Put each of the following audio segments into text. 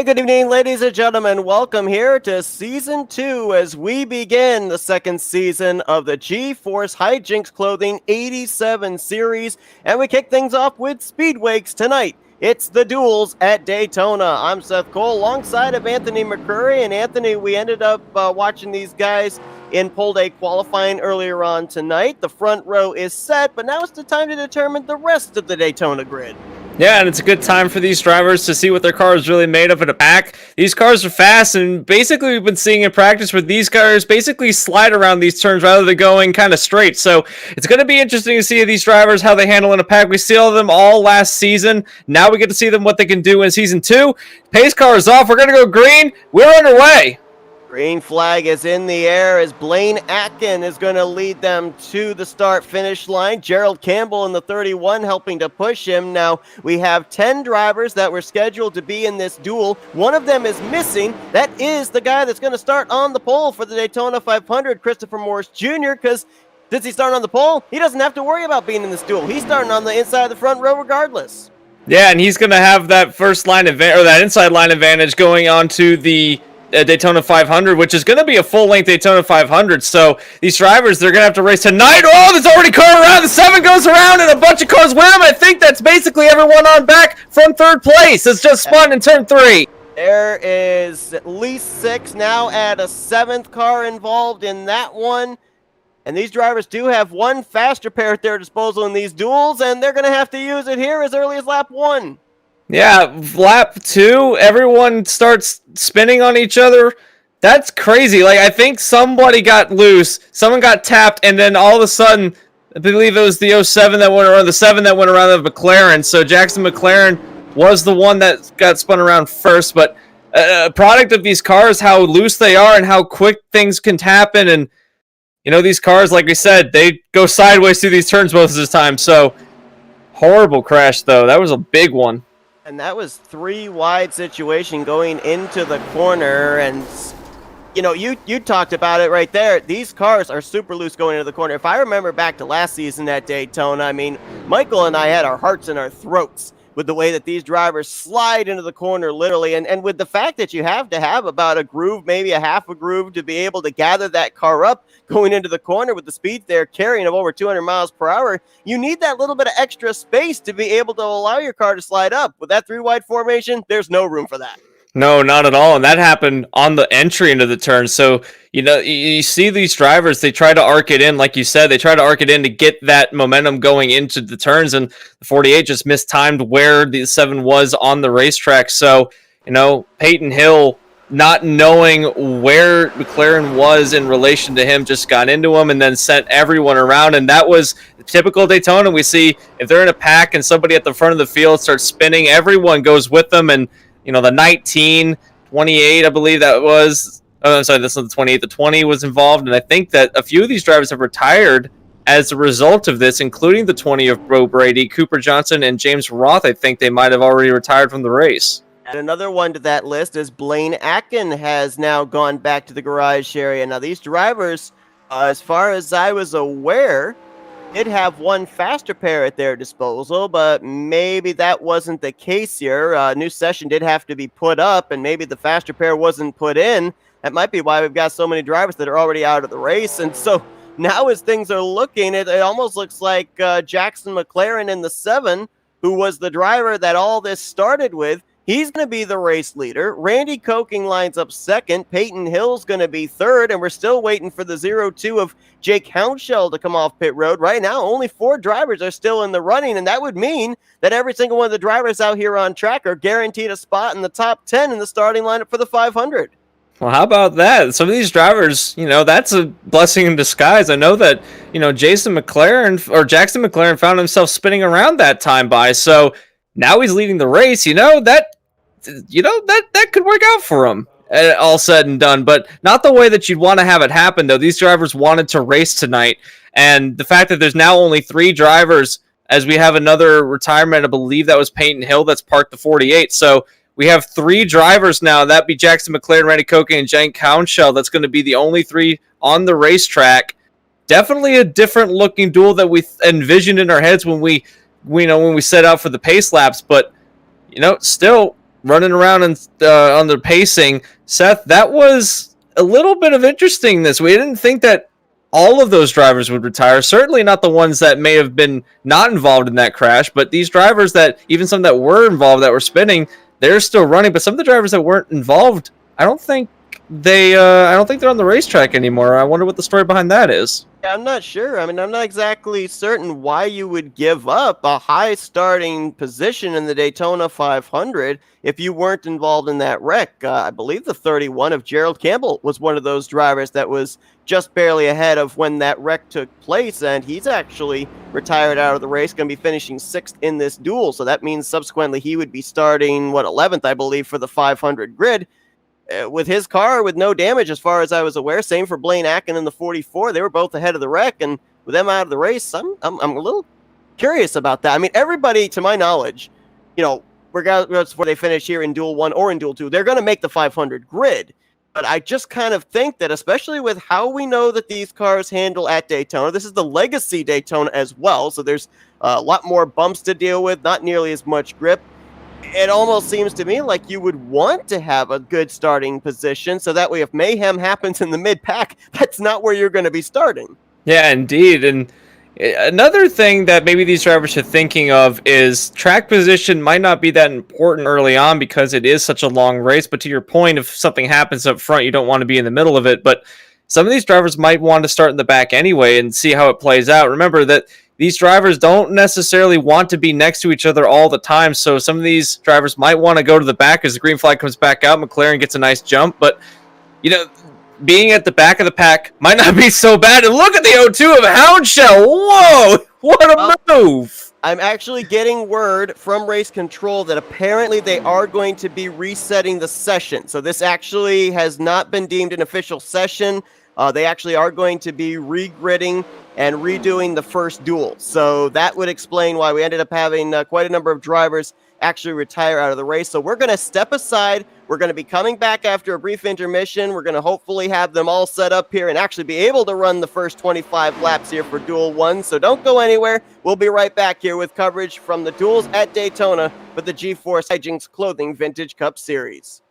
Hey, good evening, ladies and gentlemen. Welcome here to Season 2 as we begin the second season of the G-Force Hijinx Clothing 87 series. And we kick things off with Speedwakes tonight. It's the Duels at Daytona. I'm Seth Cole alongside of Anthony McCurry. And Anthony, we ended up watching these guys in pole day qualifying earlier on tonight. The front row is set, but now it's the time to determine the rest of the Daytona grid. Yeah, and it's a good time for these drivers to see what their car is really made of in a pack. These cars are fast, and basically we've been seeing in practice where these cars basically slide around these turns rather than going kind of straight. So it's going to be interesting to see these drivers, how they handle in a pack. We saw them all last season. Now we get to see them what they can do in Season 2. Pace car is off. We're going to go green. We're underway. Green flag is in the air as Blaine Atkin is going to lead them to the start-finish line. Gerald Campbell in the 31 helping to push him. Now, we have 10 drivers that were scheduled to be in this duel. One of them is missing. That is the guy that's going to start on the pole for the Daytona 500, Christopher Morris Jr., because since he's starting on the pole, he doesn't have to worry about being in this duel. He's starting on the inside of the front row regardless. Yeah, and he's going to have that first line advantage, or that inside line advantage going on to the Daytona 500, which is going to be a full-length Daytona 500. So these drivers, they're going to have to race tonight. Oh, there's already a car around. The 7 goes around, and a bunch of cars with him. I think that's basically everyone on back from third place. It's just spun in turn 3. There is at least 6 now. Add a 7th car involved in that one. And these drivers do have one faster pair at their disposal in these duels, and they're going to have to use it here as early as lap 1. Yeah, lap 2, everyone starts spinning on each other. That's crazy. Like, I think somebody got loose, someone got tapped, and then all of a sudden, I believe it was the 07 that went around, the 7 that went around the McLaren. So Jackson McLaren was the one that got spun around first. But a product of these cars, how loose they are and how quick things can happen. And, you know, these cars, like we said, they go sideways through these turns most of the time. So, horrible crash, though. That was a big one. And that was 3 wide situation going into the corner. And, you know, you talked about it right there. These cars are super loose going into the corner. If I remember back to last season at Daytona, I mean, Michael and I had our hearts in our throats with the way that these drivers slide into the corner, literally. And with the fact that you have to have about a groove, maybe a half a groove, to be able to gather that car up going into the corner with the speed they're carrying of over 200 miles per hour, you need that little bit of extra space to be able to allow your car to slide up. With that 3-wide formation, there's no room for that. No, not at all. And that happened on the entry into the turn. So, you know, you see these drivers, they try to arc it in. Like you said, they try to arc it in to get that momentum going into the turns. And the 48 just mistimed where the 7 was on the racetrack. So, you know, Peyton Hill, not knowing where McLaren was in relation to him, just got into him and then sent everyone around. And that was typical Daytona. We see if they're in a pack and somebody at the front of the field starts spinning, everyone goes with them. And, you know, the 19, 28, I believe that was, oh, I'm sorry, this is the 28, the 20 was involved. And I think that a few of these drivers have retired as a result of this, including the 20 of Bro Brady, Cooper Johnson, and James Roth. I think they might have already retired from the race. And another one to that list is Blaine Atkin has now gone back to the garage area. Now, these drivers, as far as I was aware, did have one faster pair at their disposal, but maybe that wasn't the case here. A new session did have to be put up, and maybe the faster pair wasn't put in. That might be why we've got so many drivers that are already out of the race. And so now as things are looking, it almost looks like Jackson McLaren in the 7, who was the driver that all this started with, he's going to be the race leader. Randy Koking lines up 2nd. Peyton Hill's going to be 3rd. And we're still waiting for the 0-2 of Jake Hounshell to come off pit road. Right now, only 4 drivers are still in the running. And that would mean that every single one of the drivers out here on track are guaranteed a spot in the top 10 in the starting lineup for the 500. Well, how about that? Some of these drivers, you know, that's a blessing in disguise. I know that, you know, Jackson McLaren found himself spinning around that time by. So now he's leading the race. That could work out for him, all said and done. But not the way that you'd want to have it happen, though. These drivers wanted to race tonight. And the fact that there's now only 3 drivers, as we have another retirement, I believe that was Peyton Hill that's parked the 48. So we have 3 drivers now. That'd be Jackson McLaren, Randy Koken, and Jake Hounshell. That's going to be the only 3 on the racetrack. Definitely a different looking duel that we envisioned in our heads when we set out for the pace laps. But, you know, still running around and on the pacing. Seth, that was a little bit of interestingness. We didn't think that all of those drivers would retire. Certainly not the ones that may have been not involved in that crash, but these drivers that, even some that were involved that were spinning, they're still running. But some of the drivers that weren't involved, I don't think I don't think they're on the racetrack anymore. I wonder what the story behind that is. Yeah, I'm not sure. I mean, I'm not exactly certain why you would give up a high starting position in the Daytona 500 if you weren't involved in that wreck. I believe the 31 of Gerald Campbell was one of those drivers that was just barely ahead of when that wreck took place, and he's actually retired out of the race, going to be finishing 6th in this duel. So that means subsequently he would be starting, 11th, I believe, for the 500 grid. With his car with no damage as far as I was aware. Same for Blaine Akin in the 44. They were both ahead of the wreck, and with them out of the race, I'm a little curious about that. I mean, everybody, to my knowledge, regardless of where they finish here in Duel 1 or in Duel 2, they're going to make the 500 grid. But I just kind of think that, especially with how we know that these cars handle at Daytona, this is the legacy Daytona as well, so there's a lot more bumps to deal with, not nearly as much grip. It almost seems to me like you would want to have a good starting position so that way if mayhem happens in the mid-pack, that's not where you're going to be starting. Yeah, indeed. And another thing that maybe these drivers are thinking of is track position might not be that important early on because it is such a long race. But to your point, if something happens up front, you don't want to be in the middle of it. But some of these drivers might want to start in the back anyway and see how it plays out. Remember that these drivers don't necessarily want to be next to each other all the time. So some of these drivers might want to go to the back as the green flag comes back out. McLaren gets a nice jump, but being at the back of the pack might not be so bad. And look at the O2 of Houndshell. Whoa, what a move. I'm actually getting word from Race Control that apparently they are going to be resetting the session. So this actually has not been deemed an official session. They actually are going to be regridding and redoing the first duel. So that would explain why we ended up having quite a number of drivers actually retire out of the race. So we're going to step aside. We're going to be coming back after a brief intermission. We're going to hopefully have them all set up here and actually be able to run the first 25 laps here for Duel 1. So don't go anywhere. We'll be right back here with coverage from the duels at Daytona for the G-Force Hijinx Clothing Vintage Cup Series.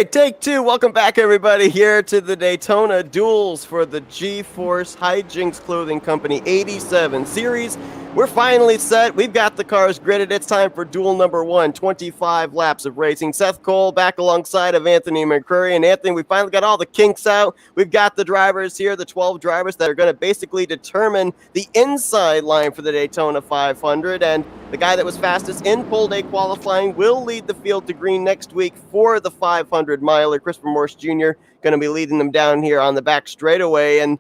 right, take two. Welcome back, everybody, here to the Daytona Duels for the G-Force Hijinx Clothing Company 87 Series. We're finally set. We've got the cars gridded. It's time for duel number one, 25 laps of racing. Seth Cole back alongside of Anthony McCurry. And Anthony, we finally got all the kinks out. We've got the drivers here, the 12 drivers that are going to basically determine the inside line for the Daytona 500. And the guy that was fastest in pole day qualifying will lead the field to green next week for the 500 miler. Christopher Morse Jr. going to be leading them down here on the back straightaway. And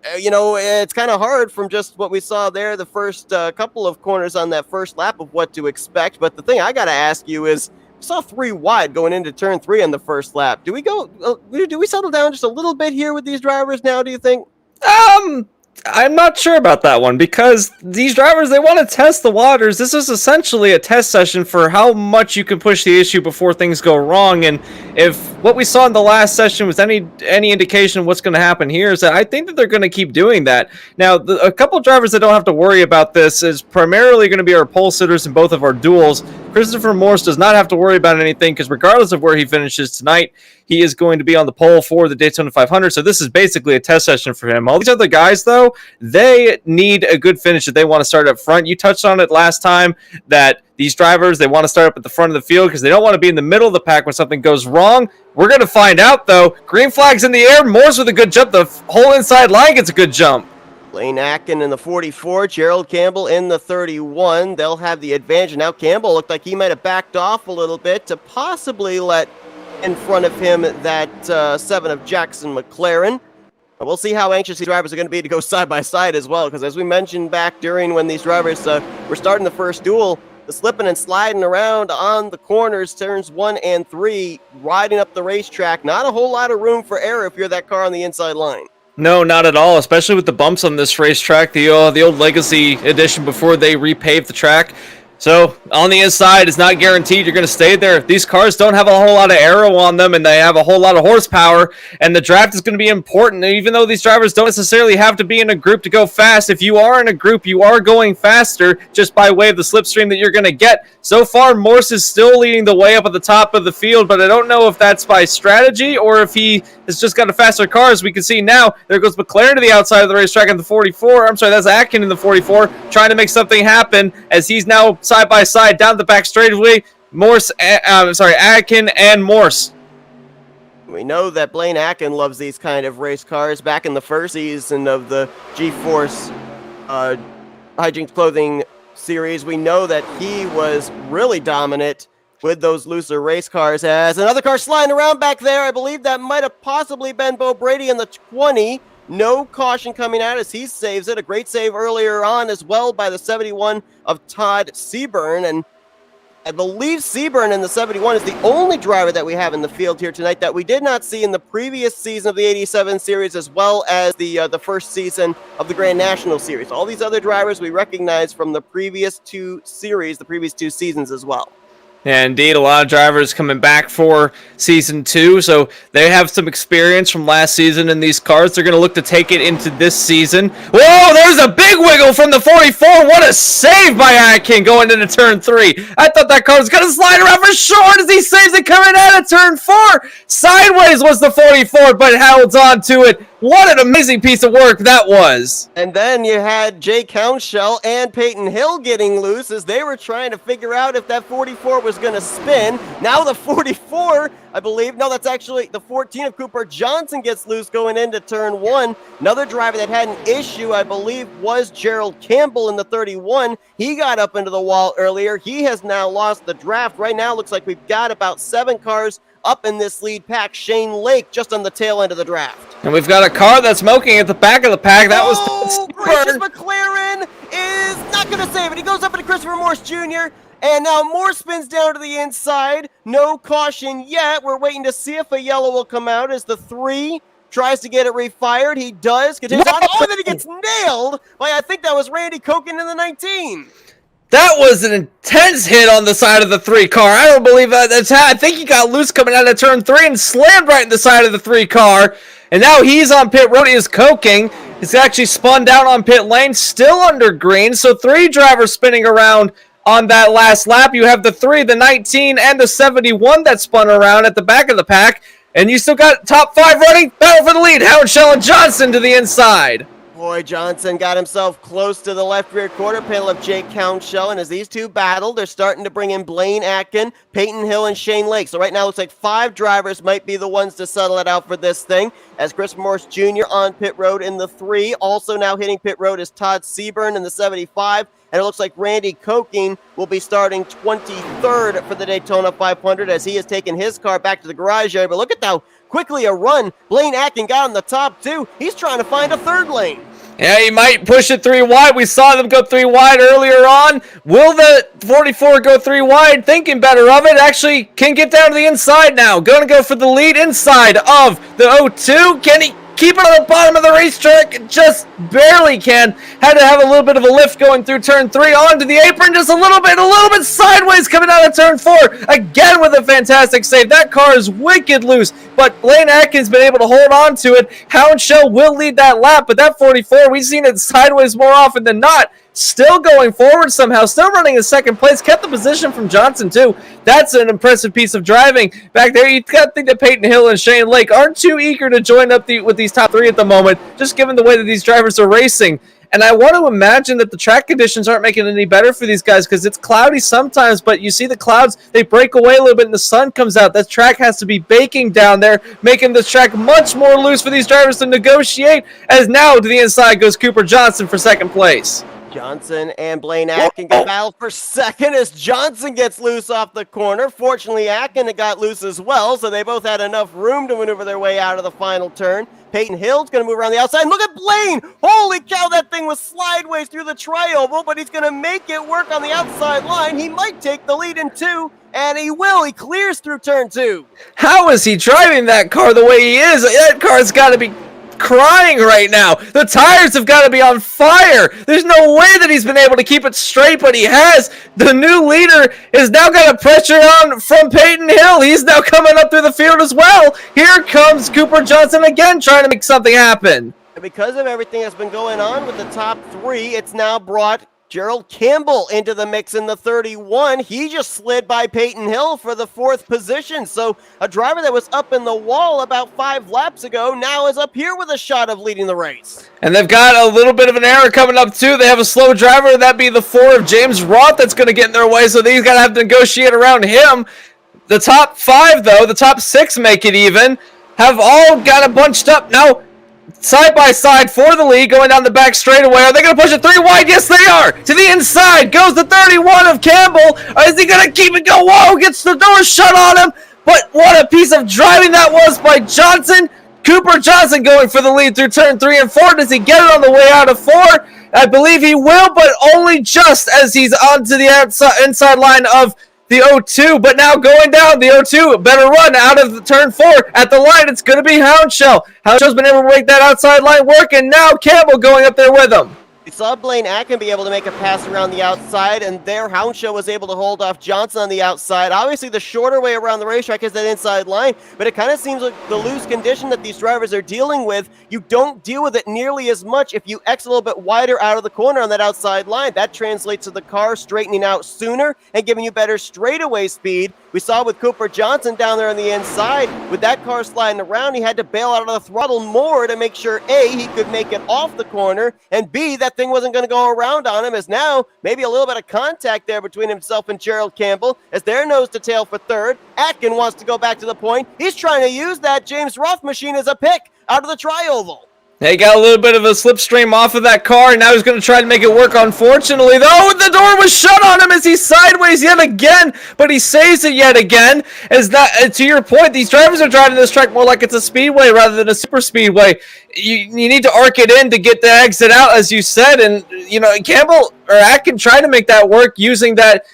it's kind of hard from just what we saw there, the first couple of corners on that first lap of what to expect. But the thing I got to ask you is, we saw 3 wide going into turn 3 on the first lap. Do we settle down just a little bit here with these drivers now, do you think? I'm not sure about that one, because these drivers, they want to test the waters. This is essentially a test session for how much you can push the issue before things go wrong. And if what we saw in the last session was any indication of what's going to happen here, is that I think that they're going to keep doing that. Now, a couple drivers that don't have to worry about this is primarily going to be our pole sitters in both of our duels. Christopher Morse does not have to worry about anything, because regardless of where he finishes tonight, he is going to be on the pole for the Daytona 500. So this is basically a test session for him. All these other guys, though, they need a good finish if they want to start up front. You touched on it last time that these drivers, they want to start up at the front of the field because they don't want to be in the middle of the pack when something goes wrong. We're going to find out, though. Green flag's in the air. Morse with a good jump. The whole inside line gets a good jump. Blaine Atkin in the 44, Gerald Campbell in the 31. They'll have the advantage. Now Campbell looked like he might have backed off a little bit to possibly let in front of him that 7 of Jackson McLaren. But we'll see how anxious these drivers are going to be to go side by side as well, because as we mentioned back during when these drivers were starting the first duel, the slipping and sliding around on the corners, turns 1 and 3, riding up the racetrack. Not a whole lot of room for error if you're that car on the inside line. No, not at all, especially with the bumps on this racetrack, the old Legacy edition before they repaved the track. So, on the inside, it's not guaranteed you're going to stay there. These cars don't have a whole lot of aero on them, and they have a whole lot of horsepower, and the draft is going to be important. Even though these drivers don't necessarily have to be in a group to go fast, if you are in a group, you are going faster just by way of the slipstream that you're going to get. So far, Morse is still leading the way up at the top of the field, but I don't know if that's by strategy or if he has just got a faster car. As we can see now, there goes McLaren to the outside of the racetrack in the 44. I'm sorry, that's Atkin in the 44, trying to make something happen as he's now side by side down the back straightaway. Atkin and Morse. We know that Blaine Atkin loves these kind of race cars. Back in the first season of the G-Force Hijinx Clothing Series, we know that he was really dominant with those looser race cars. As another car sliding around back there, I believe that might have possibly been Bo Brady in the 20. No caution coming out as he saves it. A great save earlier on as well by the 71 of Todd Seaburn. And I believe Seaburn in the 71 is the only driver that we have in the field here tonight that we did not see in the previous season of the 87 series, as well as the first season of the Grand National Series. All these other drivers we recognize from the previous 2 series, the previous 2 seasons as well. Yeah, indeed, a lot of drivers coming back for Season 2, so they have some experience from last season in these cars. They're going to look to take it into this season. Whoa, there's a big wiggle from the 44. What a save by Atkin going into turn 3. I thought that car was going to slide around for short as he saves it coming out of turn 4. Sideways was the 44, but holds on to it. What an amazing piece of work that was. And then you had Jay Countshell and Peyton Hill getting loose as they were trying to figure out if that 44 was going to spin. Now the 44, I believe, no, that's actually the 14 of Cooper Johnson gets loose going into turn 1. Another driver that had an issue, I believe, was Gerald Campbell in the 31. He got up into the wall earlier. He has now lost the draft. Right now, looks like we've got about 7 cars up in this lead pack. Shane Lake just on the tail end of the draft. And we've got a car that's smoking at the back of the pack. That was gracious, McLaren is not going to save it. He goes up into Christopher Morse Jr., and now Morse spins down to the inside. No caution yet. We're waiting to see if a yellow will come out as the 3 tries to get it refired. He does. Continues on. Oh, and then he gets nailed by, I think that was Randy Koken in the 19. That was an intense hit on the side of the 3 car. I don't believe that. I think he got loose coming out of turn 3 and slammed right in the side of the 3 car. And now he's on pit road. He is coking. He's actually spun down on pit lane, still under green. So 3 drivers spinning around on that last lap. You have the 3, the 19, and the 71 that spun around at the back of the pack. And you still got top 5 running. Battle for the lead. Houndshell and Johnson to the inside. Boy, Johnson got himself close to the left rear quarter panel of Jake Houndshell, and as these two battle, they're starting to bring in Blaine Atkin, Peyton Hill, and Shane Lake. So right now it looks like 5 drivers might be the ones to settle it out for this thing, as Chris Morse Jr. on pit road in the 3. Also now hitting pit road is Todd Seaburn in the 75. And it looks like Randy Koking will be starting 23rd for the Daytona 500 as he has taken his car back to the garage area. But look at how quickly a run Blaine Atkin got on the top 2. He's trying to find a 3rd lane. Yeah, he might push it 3 wide. We saw them go 3 wide earlier on. Will the 44 go 3 wide? Thinking better of it. Actually, can get down to the inside now. Going to go for the lead inside of the 02. Can he keep it on the bottom of the racetrack? Just barely can. Had to have a little bit of a lift going through turn 3 onto the apron. Just a little bit sideways coming out of turn 4. Again with a fantastic save. That car is wicked loose, but Blaine Atkin's been able to hold on to it. Houndshell will lead that lap, but that 44, we've seen it sideways more often than not. Still going forward somehow, still running in second place, kept the position from Johnson too. That's an impressive piece of driving. Back there, you got to think that Peyton Hill and Shane Lake aren't too eager to join up with these top 3 at the moment, just given the way that these drivers are racing. And I want to imagine that the track conditions aren't making it any better for these guys because it's cloudy sometimes, but you see the clouds, they break away a little bit and the sun comes out. That track has to be baking down there, making this track much more loose for these drivers to negotiate, as now to the inside goes Cooper Johnson for second place. Johnson and Blaine Atkin get battle for second as Johnson gets loose off the corner. Fortunately, Atkin got loose as well, so they both had enough room to maneuver their way out of the final turn. Peyton Hill's going to move around the outside. Look at Blaine! Holy cow, that thing was slideways through the tri-oval, but he's going to make it work on the outside line. He might take the lead in 2, and he will. He clears through turn 2. How is he driving that car the way he is? That car's got to be crying right now. The tires have got to be on fire. There's no way that he's been able to keep it straight, but he has. The new leader has now got a pressure on from Peyton Hill. He's now coming up through the field as well. Here comes Cooper Johnson again trying to make something happen. And because of everything that's been going on with the top 3, it's now brought Gerald Campbell into the mix in the 31. He just slid by Peyton Hill for the 4th position. So a driver that was up in the wall about 5 laps ago now is up here with a shot of leading the race. And they've got a little bit of an error coming up too. They have a slow driver. That'd be the 4 of James Roth that's going to get in their way. So these got to have to negotiate around him. The top 5 though, the top 6 make it even, have all got it bunched up now. Side by side for the lead, going down the back straightaway. Are they going to push it 3 wide? Yes, they are. To the inside goes the 31 of Campbell. Is he going to keep it going? Whoa, gets the door shut on him. But what a piece of driving that was by Johnson. Cooper Johnson going for the lead through turn 3 and 4. Does he get it on the way out of 4? I believe he will, but only just as he's onto the inside line of the 02, but now going down the 02, better run out of the turn 4 at the line. It's going to be Houndshell. Houndshell's been able to make that outside line work, and now Campbell going up there with him. We saw Blaine Atkin be able to make a pass around the outside, and there Houndshell was able to hold off Johnson on the outside. Obviously, the shorter way around the racetrack is that inside line, but it kind of seems like the loose condition that these drivers are dealing with, you don't deal with it nearly as much if you exit a little bit wider out of the corner on that outside line. That translates to the car straightening out sooner and giving you better straightaway speed. We saw with Cooper Johnson down there on the inside, with that car sliding around, he had to bail out of the throttle more to make sure A, he could make it off the corner, and B, that thing wasn't going to go around on him, as now maybe a little bit of contact there between himself and Gerald Campbell as they're nose to tail for 3rd. Atkin wants to go back to the point. He's trying to use that James Roth machine as a pick out of the tri-oval. They got a little bit of a slipstream off of that car, and now he's going to try to make it work. Unfortunately, though, the door was shut on him as he's sideways yet again, but he saves it yet again. As that, to your point, these drivers are driving this track more like it's a speedway rather than a super speedway. You need to arc it in to get the exit out, as you said, and Campbell or Atkin tried to make that work using that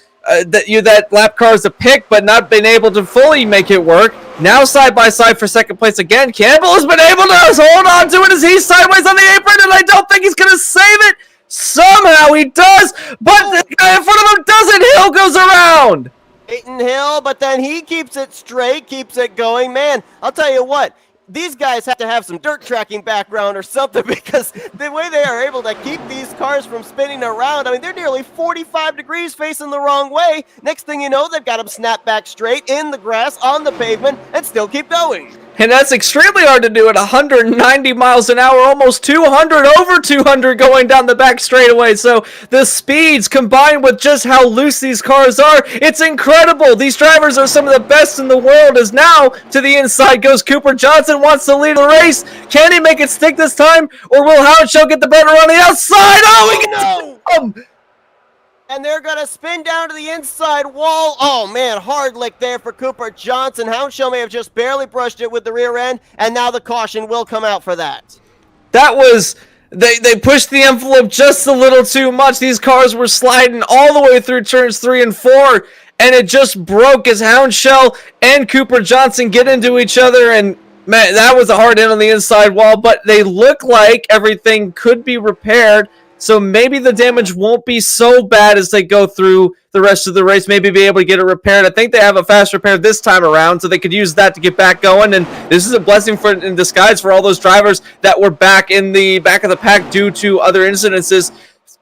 lap car as a pick, but not been able to fully make it work. Now side by side for second place again. Campbell has been able to hold on to it as he's sideways on the apron, and I don't think he's going to save it. Somehow he does, but the guy in front of him doesn't. Hill goes around. Peyton Hill, but then he keeps it straight, keeps it going. Man, I'll tell you what. these guys have to have some dirt tracking background or something, because the way they are able to keep these cars from spinning around, I mean, they're nearly 45 degrees facing the wrong way. Next thing you know, they've got them snap back straight in the grass, on the pavement, and still keep going. And that's extremely hard to do at 190 miles an hour, almost 200, over 200 going down the back straightaway. So the speeds combined with just how loose these cars are, it's incredible. These drivers are some of the best in the world. As now to the inside goes Cooper Johnson, wants to lead the race. Can he make it stick this time, or will Hijinx get the better on the outside? Oh, he gets and they're going to spin down to the inside wall. Oh, man, hard lick there for Cooper Johnson. Hijinx may have just barely brushed it with the rear end, and now the caution will come out for that. That was... They pushed the envelope just a little too much. These cars were sliding all the way through turns 3 and 4, and it just broke as Hijinx and Cooper Johnson get into each other, and man, that was a hard hit on the inside wall, but they look like everything could be repaired. So maybe the damage won't be so bad as they go through the rest of the race. Maybe be able to get it repaired. I think they have a fast repair this time around, so they could use that to get back going. And this is a blessing in disguise for all those drivers that were back in the back of the pack due to other incidences.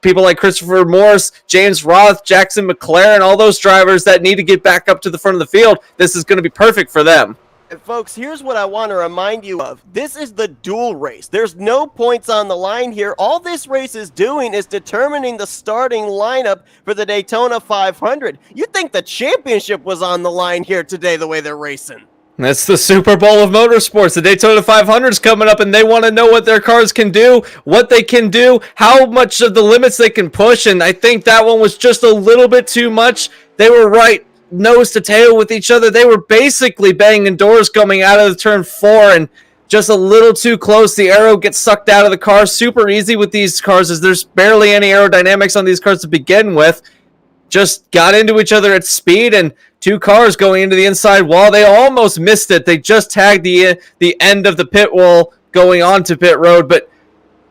People like Christopher Morris, James Roth, Jackson McLaren, all those drivers that need to get back up to the front of the field. This is going to be perfect for them. And folks, here's what I want to remind you of. This is the duel race. There's no points on the line here. All this race is doing is determining the starting lineup for the Daytona 500. You'd think the championship was on the line here today, the way they're racing. That's the Super Bowl of motorsports. The Daytona 500 is coming up, and they want to know what their cars can do, what they can do, how much of the limits they can push, and I think that one was just a little bit too much. They were right nose to tail with each other. They were basically banging doors coming out of the turn 4, and just a little too close. The aero gets sucked out of the car. Super easy with these cars, as there's barely any aerodynamics on these cars to begin with. Just got into each other at speed, and two cars going into the inside wall. They almost missed it. They just tagged the end of the pit wall going onto pit road, but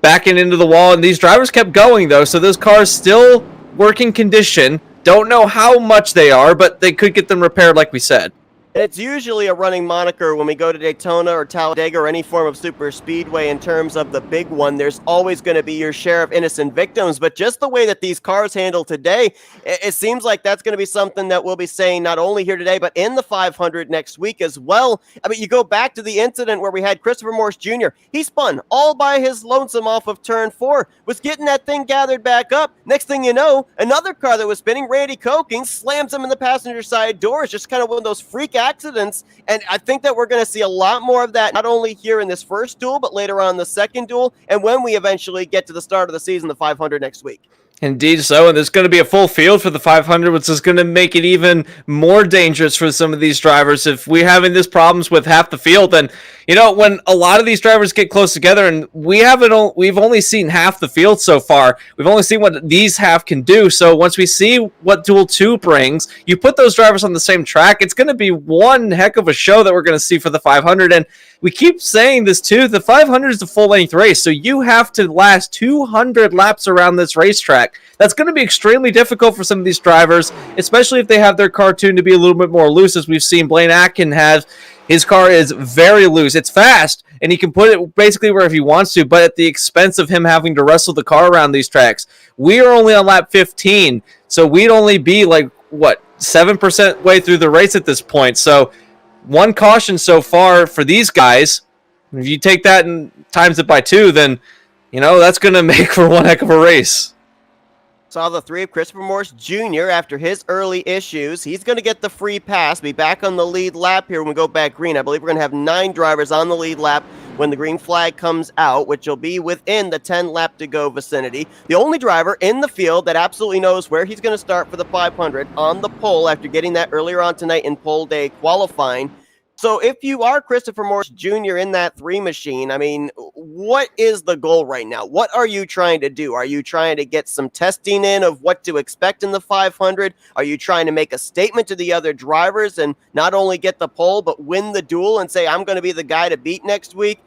backing into the wall, and these drivers kept going, though, so those cars still working condition. Don't know how much they are, but they could get them repaired, like we said. It's usually a running moniker when we go to Daytona or Talladega or any form of super speedway in terms of the big one. There's always going to be your share of innocent victims, but just the way that these cars handle today, it seems like that's going to be something that we'll be saying not only here today, but in the 500 next week as well. I mean, you go back to the incident where we had Christopher Morris Jr. He spun all by his lonesome off of turn 4, was getting that thing gathered back up. Next thing you know, another car that was spinning, Randy Kokings, slams him in the passenger side door. It's just kind of one of those freak accidents, and I think that we're going to see a lot more of that, not only here in this first duel, but later on in the second duel, and when we eventually get to the start of the season, the 500 next week. Indeed so, and there's going to be a full field for the 500, which is going to make it even more dangerous for some of these drivers. If we're having these problems with half the field, then, you know, when a lot of these drivers get close together, and we've only seen half the field so far. We've only seen what these half can do, so once we see what Duel 2 brings, you put those drivers on the same track, it's going to be one heck of a show that we're going to see for the 500, and we keep saying this too, the 500 is a full-length race, so you have to last 200 laps around this racetrack. That's going to be extremely difficult for some of these drivers, especially if they have their car tuned to be a little bit more loose, as we've seen Blaine Atkin have. His car is very loose. It's fast, and he can put it basically wherever he wants to, but at the expense of him having to wrestle the car around these tracks. We are only on lap 15, so we'd only be like, 7% way through the race at this point. So one caution so far for these guys. If you take that and times it by 2, then, you know, that's going to make for one heck of a race. Saw the 3 of Christopher Morris Jr. after his early issues. He's going to get the free pass, be back on the lead lap here when we go back green. I believe we're going to have 9 drivers on the lead lap when the green flag comes out, which will be within the 10 lap to go vicinity. The only driver in the field that absolutely knows where he's going to start for the 500 on the pole after getting that earlier on tonight in pole day qualifying. So if you are Christopher Morris Jr. in that 3 machine, I mean, what is the goal right now? What are you trying to do? Are you trying to get some testing in of what to expect in the 500? Are you trying to make a statement to the other drivers and not only get the pole, but win the duel and say, I'm going to be the guy to beat next week?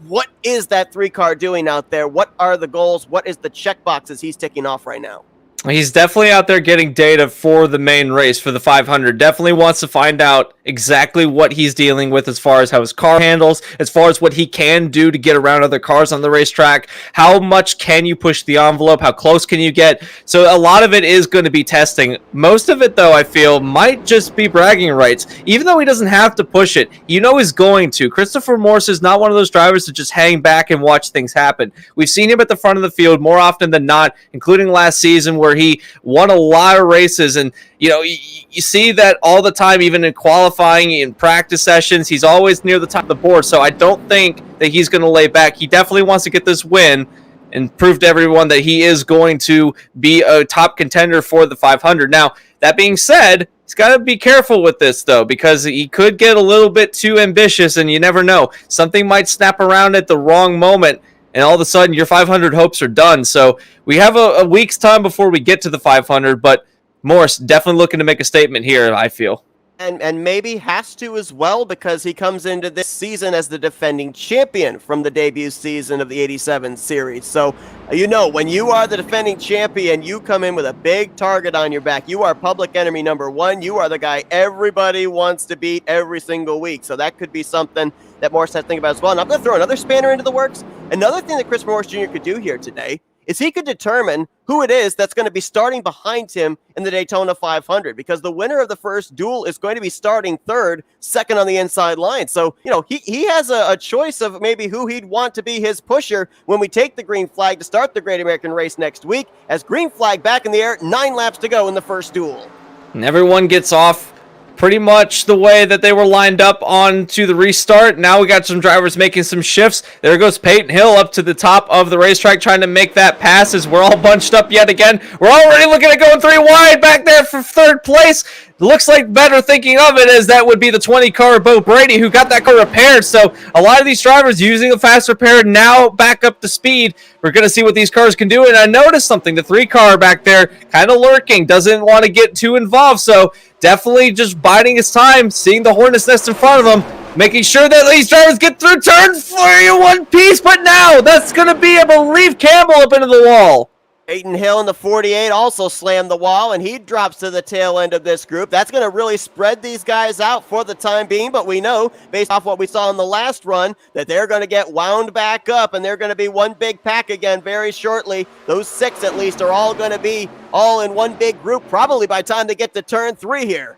What is that 3 car doing out there? What are the goals? What is the check boxes he's ticking off right now? He's definitely out there getting data for the main race, for the 500. Definitely wants to find out exactly what he's dealing with as far as how his car handles, as far as what he can do to get around other cars on the racetrack. How much can you push the envelope? How close can you get? So a lot of it is going to be testing. Most of it, though, I feel, might just be bragging rights. Even though he doesn't have to push it, you know he's going to. Christopher Morse is not one of those drivers to just hang back and watch things happen. We've seen him at the front of the field more often than not, including last season where he won a lot of races. And you see that all the time, even in qualifying, in practice sessions. He's always near the top of the board, so I don't think that he's going to lay back. He definitely wants to get this win and prove to everyone that he is going to be a top contender for the 500. Now, that being said, he's got to be careful with this, though, because he could get a little bit too ambitious, and you never know. Something might snap around at the wrong moment, and all of a sudden your 500 hopes are done. So we have a week's time before we get to the 500, but Morse definitely looking to make a statement here, I feel. And maybe has to as well, because he comes into this season as the defending champion from the debut season of the 87 series. So, when you are the defending champion, you come in with a big target on your back. You are public enemy number one. You are the guy everybody wants to beat every single week. So that could be something that Morse has to think about as well. And I'm going to throw another spanner into the works. Another thing that Chris Morse Jr. could do here today is he could determine who it is that's going to be starting behind him in the Daytona 500, because the winner of the first duel is going to be starting third, second on the inside line. So, he has a choice of maybe who he'd want to be his pusher when we take the green flag to start the Great American Race next week, as green flag back in the air, 9 laps to go in the first duel. And everyone gets off pretty much the way that they were lined up onto the restart. Now we got some drivers making some shifts. There goes Peyton Hill up to the top of the racetrack trying to make that pass as we're all bunched up yet again. We're already looking at going 3 wide back there for third place. Looks like better thinking of it as that would be the 20 car Bo Brady who got that car repaired. So a lot of these drivers using a fast repair now back up to speed. We're going to see what these cars can do. And I noticed something. The 3 car back there kind of lurking, doesn't want to get too involved. So definitely just biding his time, seeing the hornet's nest in front of him, making sure that these drivers get through turn 3 in one piece. But now that's going to be, I believe, Campbell up into the wall. Peyton Hill in the 48 also slammed the wall, and he drops to the tail end of this group. That's going to really spread these guys out for the time being, but we know, based off what we saw in the last run, that they're going to get wound back up, and they're going to be one big pack again very shortly. Those 6, at least, are all going to be all in one big group, probably by the time they get to turn 3 here.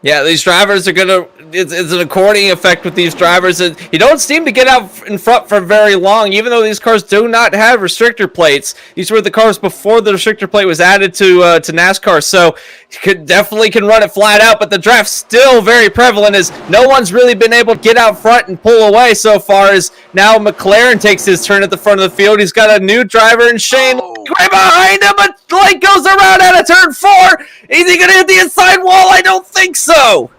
Yeah, these drivers are going to, it's an accordion effect with these drivers. And you don't seem to get out in front for very long, even though these cars do not have restrictor plates. These were the cars before the restrictor plate was added to NASCAR. So you definitely can run it flat out, but the draft's still very prevalent as no one's really been able to get out front and pull away so far, as now McLaren takes his turn at the front of the field. He's got a new driver in Shane right behind him, but light goes around out of turn 4. Is he going to hit the inside wall? I don't think so.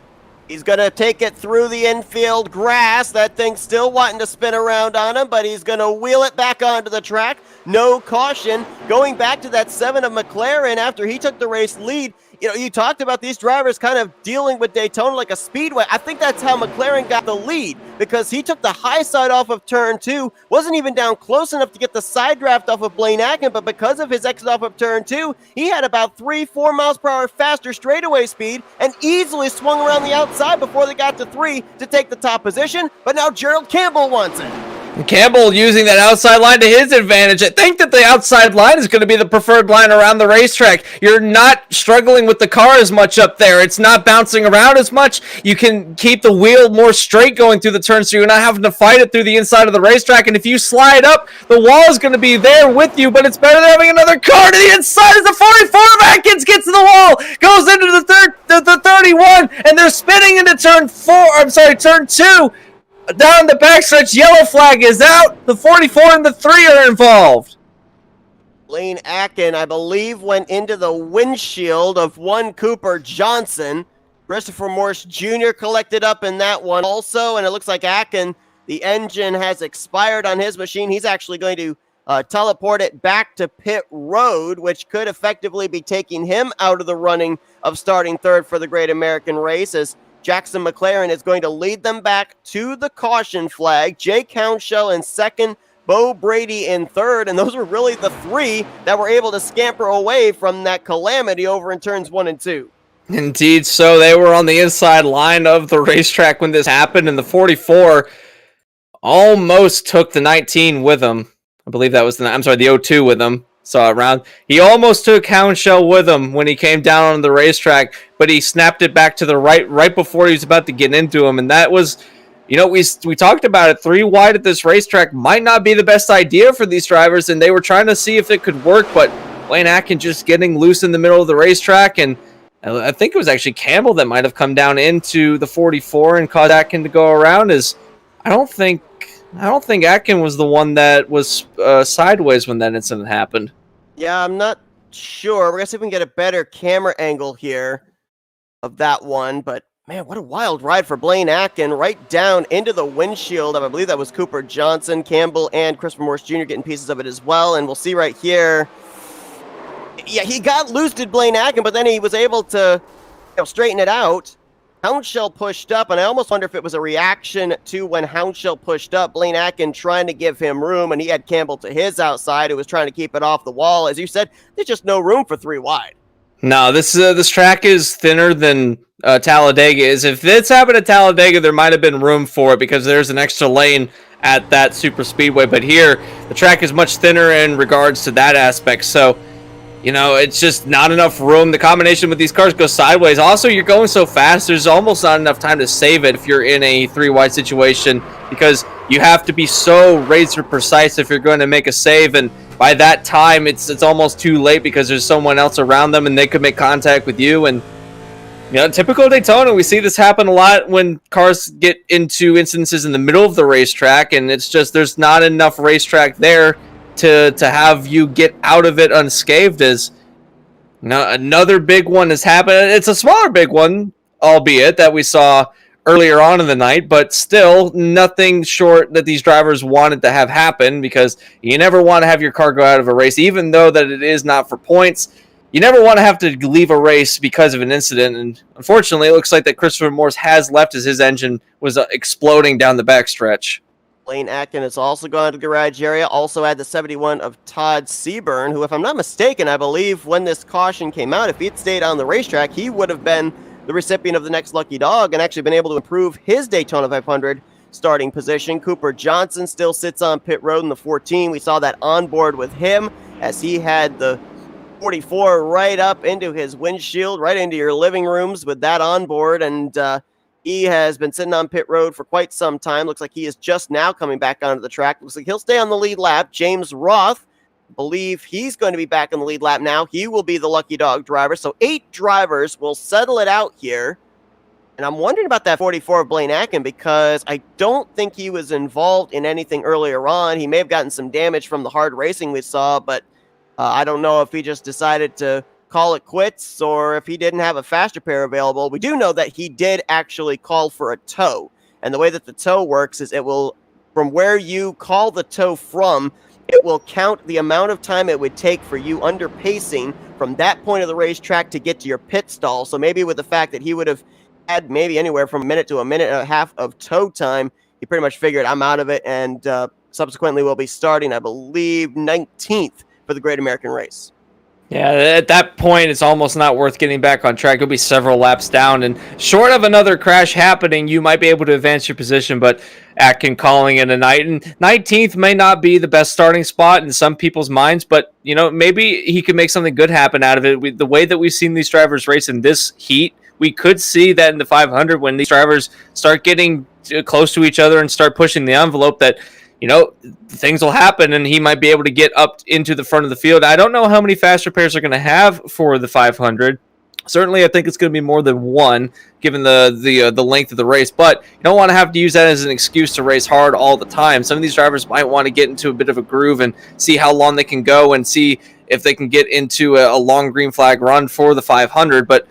He's going to take it through the infield grass. That thing's still wanting to spin around on him, but he's going to wheel it back onto the track. No caution. Going back to that 7 of McLaren after he took the race lead. You talked about these drivers kind of dealing with Daytona like a speedway. I think that's how McLaren got the lead, because he took the high side off of turn 2, wasn't even down close enough to get the side draft off of Blaine Akin, but because of his exit off of turn 2, he had about 3-4 miles per hour faster straightaway speed and easily swung around the outside before they got to 3 to take the top position, but now Gerald Campbell wants it. Campbell using that outside line to his advantage. I think that the outside line is going to be the preferred line around the racetrack. You're not struggling with the car as much up there. It's not bouncing around as much. You can keep the wheel more straight going through the turn, so you're not having to fight it through the inside of the racetrack. And if you slide up, the wall is going to be there with you, but it's better than having another car to the inside as the 44 of Atkins gets to the wall, goes into the 31, and they're spinning into turn 2. Down the backstretch, yellow flag is out. The 44 and the 3 are involved. Blaine Akin, I believe, went into the windshield of one Cooper Johnson. Christopher Morse Jr. collected up in that one also, and it looks like Akin, the engine has expired on his machine. He's actually going to teleport it back to pit road, which could effectively be taking him out of the running of starting third for the Great American Race, as Jackson McLaren is going to lead them back to the caution flag. Jake Hounshell in second, Bo Brady in third, and those were really the three that were able to scamper away from that calamity over in turns 1 and 2. Indeed, so they were on the inside line of the racetrack when this happened, and the 44 almost took the 19 with him. I believe that was the 02 with him. Saw it around. He almost took Houndshell with him when he came down on the racetrack, but he snapped it back to the right before he was about to get into him, and that was, we talked about it. 3 wide at this racetrack might not be the best idea for these drivers, and they were trying to see if it could work, but Blaine Atkin just getting loose in the middle of the racetrack, and I think it was actually Campbell that might have come down into the 44 and caused Atkin to go around. I don't think Atkin was the one that was sideways when that incident happened. Yeah, I'm not sure. We're going to see if we can get a better camera angle here of that one. But, man, what a wild ride for Blaine Atkin. Right down into the windshield of, I believe that was Cooper Johnson, Campbell, and Christopher Morse Jr. getting pieces of it as well. And we'll see right here. Yeah, he got loose, did Blaine Atkin, but then he was able to straighten it out. Houndshell pushed up, and I almost wonder if it was a reaction to when Houndshell pushed up, Blaine Atkin trying to give him room, and he had Campbell to his outside, who was trying to keep it off the wall. As you said, there's just no room for 3 wide. No, this track is thinner than Talladega is. If this happened at Talladega, there might have been room for it because there's an extra lane at that super speedway, but here, the track is much thinner in regards to that aspect, so it's just not enough room. The combination with these cars goes sideways. Also, you're going so fast, there's almost not enough time to save it if you're in a 3-wide situation because you have to be so razor precise if you're going to make a save. And by that time, it's almost too late because there's someone else around them and they could make contact with you. And, typical Daytona, we see this happen a lot when cars get into instances in the middle of the racetrack. And it's just there's not enough racetrack there to have you get out of it unscathed. Another big one has happened. It's a smaller big one, albeit that we saw earlier on in the night, but still nothing short that these drivers wanted to have happen because you never want to have your car go out of a race, even though that it is not for points. You never want to have to leave a race because of an incident, and unfortunately it looks like that Christopher Morse has left as his engine was exploding down the backstretch. Blaine Atkin has also gone to the garage area, also had the 71 of Todd Seaburn, who, if I'm not mistaken, I believe when this caution came out, if he had stayed on the racetrack, he would have been the recipient of the next lucky dog and actually been able to improve his Daytona 500 starting position. Cooper Johnson still sits on pit road in the 14. We saw that on board with him as he had the 44 right up into his windshield, right into your living rooms with that on board, and he has been sitting on pit road for quite some time. Looks like he is just now coming back onto the track. Looks like he'll stay on the lead lap. James Roth, I believe he's going to be back on the lead lap now. He will be the lucky dog driver. So 8 drivers will settle it out here. And I'm wondering about that 44 of Blaine Atkin because I don't think he was involved in anything earlier on. He may have gotten some damage from the hard racing we saw, but I don't know if he just decided to call it quits or if he didn't have a faster pair available. We do know that he did actually call for a tow. And the way that the tow works is it will, from where you call the tow from, it will count the amount of time it would take for you under pacing from that point of the racetrack to get to your pit stall. So maybe with the fact that he would have had maybe anywhere from a minute to a minute and a half of tow time, he pretty much figured I'm out of it and subsequently will be starting, I believe, 19th for the Great American Race. Yeah, at that point, it's almost not worth getting back on track. It'll be several laps down, and short of another crash happening, you might be able to advance your position, but Atkin calling it a night. And 19th may not be the best starting spot in some people's minds, but, maybe he could make something good happen out of it. The way that we've seen these drivers race in this heat, we could see that in the 500 when these drivers start getting close to each other and start pushing the envelope that things will happen and he might be able to get up into the front of the field. I don't know how many faster pairs are going to have for the 500. Certainly, I think it's going to be more than one, given the length of the race. But you don't want to have to use that as an excuse to race hard all the time. Some of these drivers might want to get into a bit of a groove and see how long they can go and see if they can get into a long green flag run for the 500. But,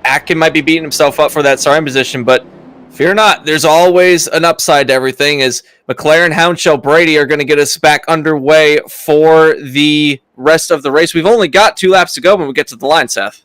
Atkin might be beating himself up for that starting position, but fear not, there's always an upside to everything as McLaren, Houndshell, Brady are going to get us back underway for the rest of the race. We've only got 2 laps to go when we get to the line, Seth.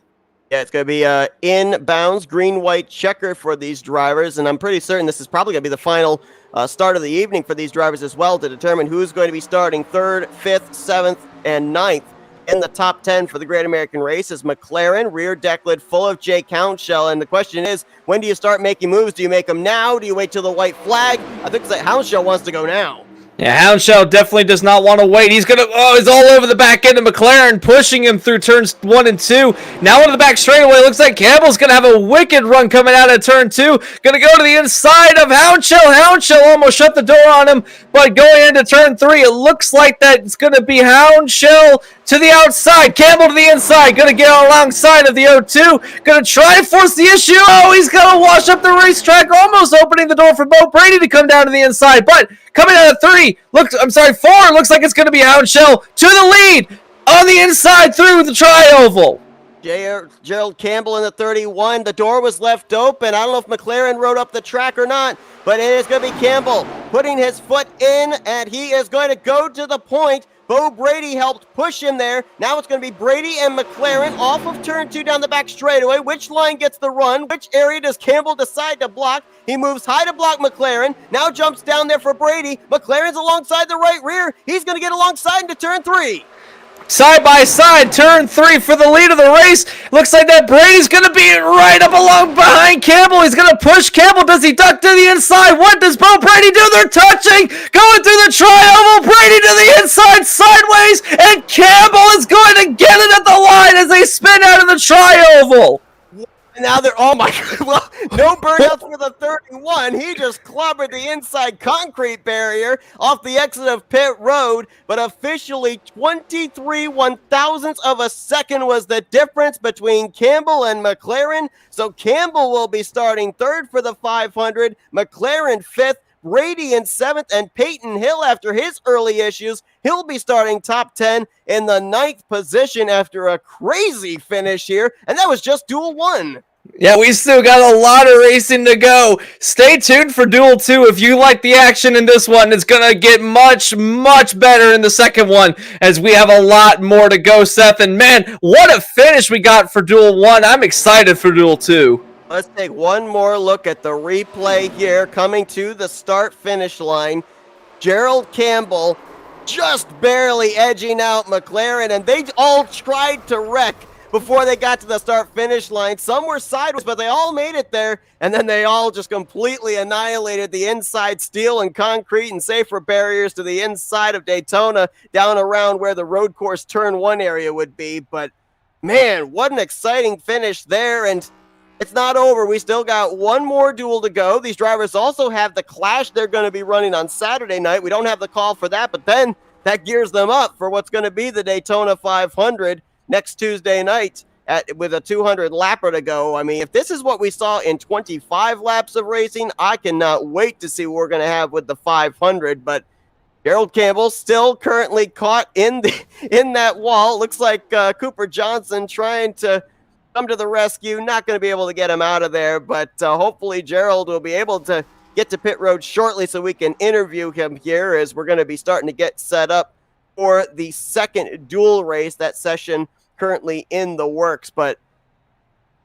Yeah, it's going to be inbounds, green-white checker for these drivers, and I'm pretty certain this is probably going to be the final start of the evening for these drivers as well to determine who's going to be starting 3rd, 5th, 7th, and 9th in the top 10 for the Great American Race. Is McLaren, rear deck lid full of Jake Hounshell. And the question is, when do you start making moves? Do you make them now? Do you wait till the white flag? I think that Hounshell wants to go now. Yeah, Hounshell definitely does not want to wait. He's he's all over the back end of McLaren, pushing him through turns 1 and 2. Now into the back straightaway. Looks like Campbell's going to have a wicked run coming out of turn 2. Going to go to the inside of Hounshell. Hounshell almost shut the door on him, but going into turn 3, it looks like that it's going to be Hounshell to the outside. Campbell to the inside. Going to get alongside of the O2. Going to try and force the issue. Oh, he's going to wash up the racetrack, almost opening the door for Bo Brady to come down to the inside, but coming out of 4, looks like it's going to be Hounshell to the lead on the inside through the tri-oval. Gerald Campbell in the 31. The door was left open. I don't know if McLaren rode up the track or not, but it is going to be Campbell putting his foot in, and he is going to go to the point. Bo Brady helped push him there. Now it's going to be Brady and McLaren off of turn 2 down the back straightaway. Which line gets the run? Which area does Campbell decide to block? He moves high to block McLaren. Now jumps down there for Brady. McLaren's alongside the right rear. He's going to get alongside into turn 3. Side by side, turn 3 for the lead of the race. Looks like that Brady's going to be right up along behind Campbell. He's going to push Campbell. Does he duck to the inside? What does Bo Brady do? They're touching. Going through the tri-oval. Brady to the inside, sideways. And Campbell is going to get it at the line as they spin out of the tri-oval. Now they're, oh my God, well, no burnouts for the 31. He just clobbered the inside concrete barrier off the exit of pit road, but officially 23 one-thousandths of a second was the difference between Campbell and McLaren. So Campbell will be starting 3rd for the 500, McLaren 5th, Brady in 7th, and Peyton Hill, after his early issues, he'll be starting top 10 in the 9th position after a crazy finish here, and that was just Duel 1. Yeah, we still got a lot of racing to go. Stay tuned for Duel 2 if you like the action in this one. It's going to get much, much better in the second one as we have a lot more to go, Seth. And man, what a finish we got for Duel 1. I'm excited for Duel 2. Let's take one more look at the replay here coming to the start-finish line. Gerald Campbell just barely edging out McLaren, and they all tried to wreck before they got to the start-finish line. Some were sideways, but they all made it there, and then they all just completely annihilated the inside steel and concrete and safer barriers to the inside of Daytona down around where the road course turn 1 area would be. But man, what an exciting finish there, and it's not over. We still got one more duel to go. These drivers also have the clash they're going to be running on Saturday night. We don't have the call for that, but then that gears them up for what's going to be the Daytona 500 next Tuesday night with a 200 lapper to go. I mean, if this is what we saw in 25 laps of racing, I cannot wait to see what we're going to have with the 500. But Gerald Campbell still currently caught in that wall. Looks like Cooper Johnson trying to come to the rescue. Not going to be able to get him out of there, but hopefully Gerald will be able to get to pit road shortly so we can interview him here, as we're going to be starting to get set up for the second duel race. That session currently in the works. But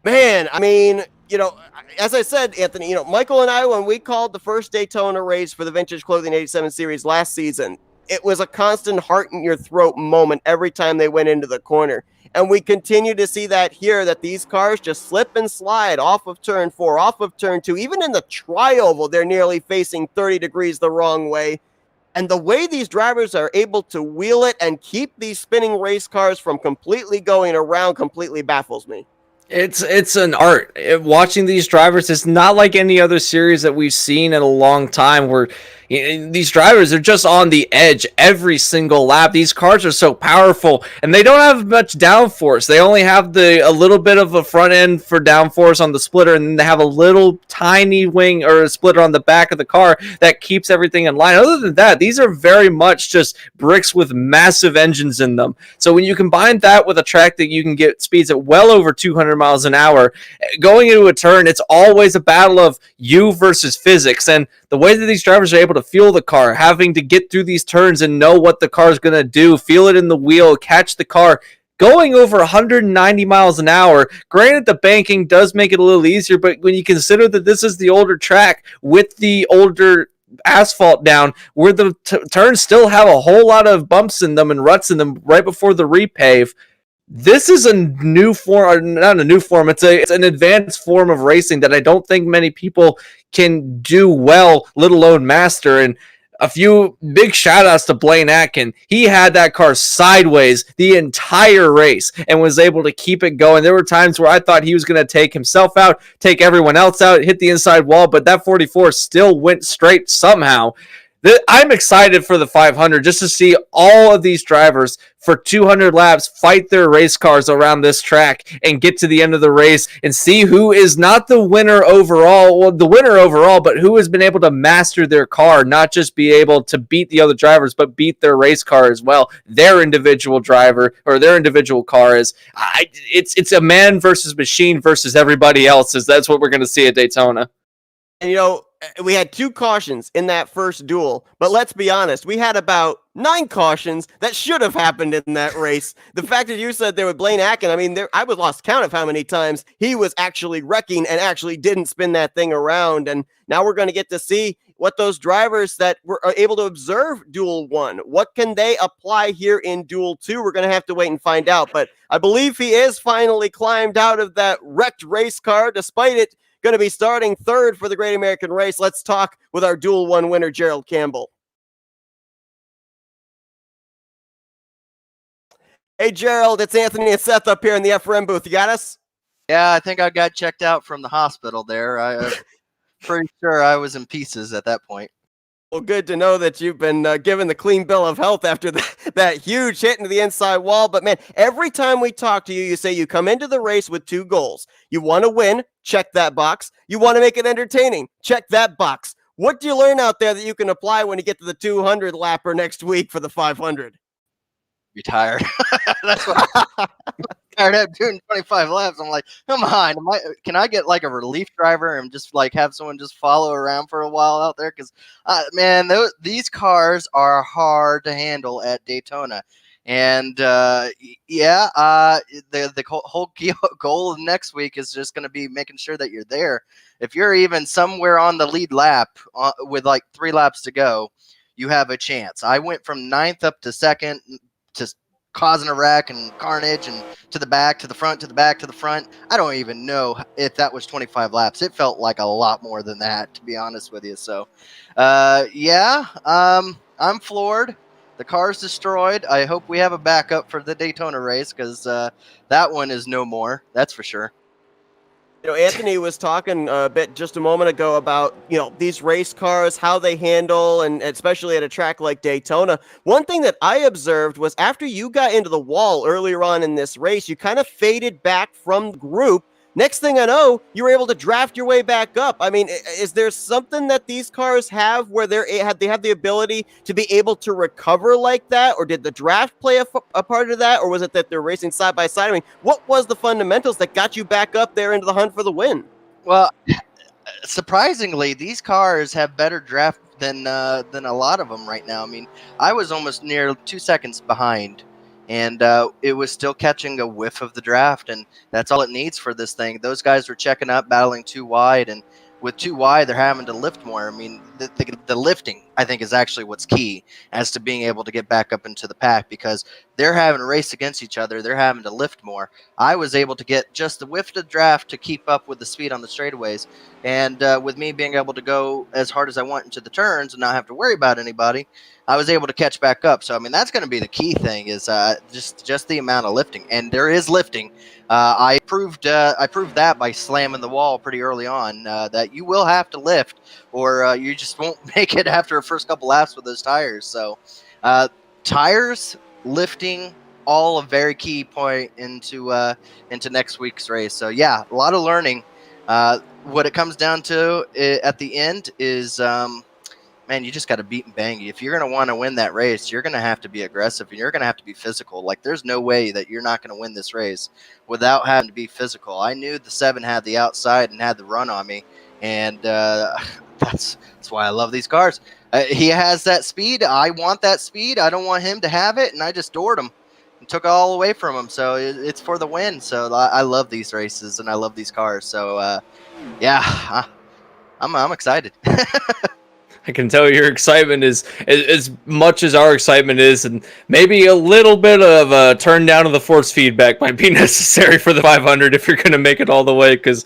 man, I mean, you know, as I said, Anthony, you know, Michael and I, when we called the first Daytona race for the Vintage Clothing 87 series last season, it was a constant heart in your throat moment every time they went into the corner. And we continue to see that here, that these cars just slip and slide off of turn 4, off of turn 2. Even in the tri-oval, they're nearly facing 30 degrees the wrong way. And the way these drivers are able to wheel it and keep these spinning race cars from completely going around completely baffles me. It's an art. Watching these drivers, it's not like any other series that we've seen in a long time where these drivers are just on the edge every single lap. These cars are so powerful, and they don't have much downforce. They only have a little bit of a front end for downforce on the splitter, and then they have a little tiny wing or a splitter on the back of the car that keeps everything in line. Other than that, these are very much just bricks with massive engines in them. So when you combine that with a track that you can get speeds at well over 200 miles an hour, going into a turn, it's always a battle of you versus physics. And the way that these drivers are able to feel the car, having to get through these turns and know what the car is going to do, feel it in the wheel, catch the car, going over 190 miles an hour. Granted, the banking does make it a little easier, but when you consider that this is the older track with the older asphalt down where the turns still have a whole lot of bumps in them and ruts in them right before the repave. This is a new form, or not a new form. It's an advanced form of racing that I don't think many people can do well, let alone master. And a few big shout outs to Blaine Atkin. He had that car sideways the entire race and was able to keep it going. There were times where I thought he was going to take himself out, take everyone else out, hit the inside wall, but that 44 still went straight somehow. I'm excited for the 500 just to see all of these drivers for 200 laps fight their race cars around this track and get to the end of the race and see who is not the winner overall, but who has been able to master their car, not just be able to beat the other drivers, but beat their race car as well. Their individual driver or their individual car is, it's a man versus machine versus everybody else's. That's what we're going to see at Daytona. And we had 2 cautions in that first duel, but let's be honest, we had about 9 cautions that should have happened in that race. The fact that you said there with Blaine Atkin, I mean, I was lost count of how many times he was actually wrecking and actually didn't spin that thing around. And now we're going to get to see what those drivers that were able to observe Duel 1, what can they apply here in Duel 2? We're going to have to wait and find out. But I believe he is finally climbed out of that wrecked race car, despite it going to be starting third for the Great American Race. Let's talk with our Duel 1 winner, Gerald Campbell. Hey, Gerald, it's Anthony and Seth up here in the FRM booth. You got us? Yeah, I think I got checked out from the hospital there. I'm pretty sure I was in pieces at that point. Well, good to know that you've been given the clean bill of health after that huge hit into the inside wall. But, man, every time we talk to you, you say you come into the race with 2 goals. You want to win, check that box. You want to make it entertaining, check that box. What do you learn out there that you can apply when you get to the 200 lapper next week for the 500? You're tired. That's what I'm tired of doing 25 laps. I'm like, come on, can I get like a relief driver and just like have someone just follow around for a while out there? Because man, these cars are hard to handle at Daytona. And the whole goal of next week is just going to be making sure that you're there. If you're even somewhere on the lead lap with like 3 laps to go, you have a chance. I went from 9th up to 2nd, just causing a wreck and carnage and to the back, to the front, to the back, to the front. I don't even know if that was 25 laps. It felt like a lot more than that, to be honest with you. So, I'm floored. The car's destroyed. I hope we have a backup for the Daytona race because that one is no more. That's for sure. Anthony was talking a bit just a moment ago about, these race cars, how they handle, and especially at a track like Daytona. One thing that I observed was after you got into the wall earlier on in this race, you kind of faded back from the group. Next thing I know, you were able to draft your way back up. I mean, is there something that these cars have where they have the ability to be able to recover like that? Or did the draft play a part of that? Or was it that they're racing side by side? I mean, what was the fundamentals that got you back up there into the hunt for the win? Well, surprisingly, these cars have better draft than a lot of them right now. I mean, I was almost near 2 seconds behind. And it was still catching a whiff of the draft, and that's all it needs for this thing. Those guys were checking up, battling too wide, and with too wide, they're having to lift more. I mean, the lifting, I think, is actually what's key as to being able to get back up into the pack because they're having to race against each other. They're having to lift more. I was able to get just the whiff of draft to keep up with the speed on the straightaways. And with me being able to go as hard as I want into the turns and not have to worry about anybody, I was able to catch back up. So, I mean, that's going to be the key thing is just the amount of lifting. And there is lifting. I proved that by slamming the wall pretty early on that you will have to lift or you just won't make it after the first couple laps with those tires. So tires, lifting, all a very key point into next week's race. So, yeah, a lot of learning. What it comes down to at the end is man, you just got to beat and bang. If you're going to want to win that race, you're going to have to be aggressive and you're going to have to be physical. Like, there's no way that you're not going to win this race without having to be physical. I knew the 7 had the outside and had the run on me, and that's why I love these cars. He has that speed. I want that speed. I don't want him to have it, and I just doored him and took it all away from him. So it's for the win. So I love these races and I love these cars. So yeah, I'm excited. I can tell your excitement is as much as our excitement is, and maybe a little bit of a turn down of the force feedback might be necessary for the 500 if you're going to make it all the way, because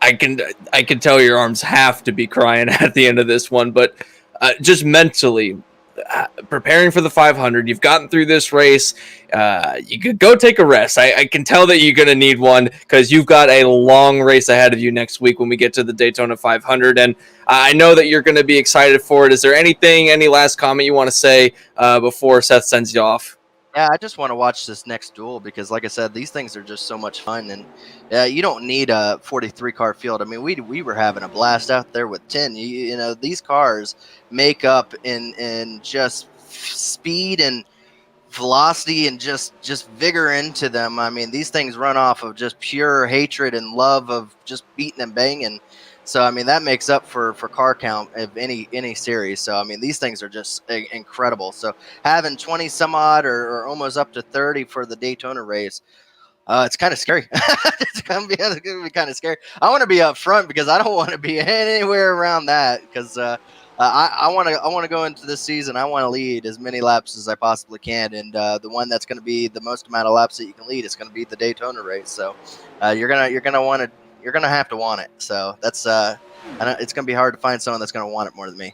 I can tell your arms have to be crying at the end of this one. But just mentally, preparing for the 500, you've gotten through this race. You could go take a rest. I can tell that you're going to need one because you've got a long race ahead of you next week when we get to the Daytona 500. And I know that you're going to be excited for it. Is there any last comment you want to say before Seth sends you off? Yeah, I just want to watch this next duel because, like I said, these things are just so much fun, and you don't need a 43 car field. I mean, we were having a blast out there with 10. You know, these cars make up in just speed and velocity and just vigor into them. I mean, these things run off of just pure hatred and love of just beating and banging. So I mean, that makes up for car count of any series. So I mean, these things are just incredible. So having 20 some odd or almost up to 30 for the Daytona race, it's kind of scary. It's gonna be kind of scary. I want to be up front because I don't want to be anywhere around that because I want to go into this season. I want to lead as many laps as I possibly can, and the one that's going to be the most amount of laps that you can lead is going to be the Daytona race. So you're gonna have to want it. So that's it's gonna be hard to find someone that's gonna want it more than me.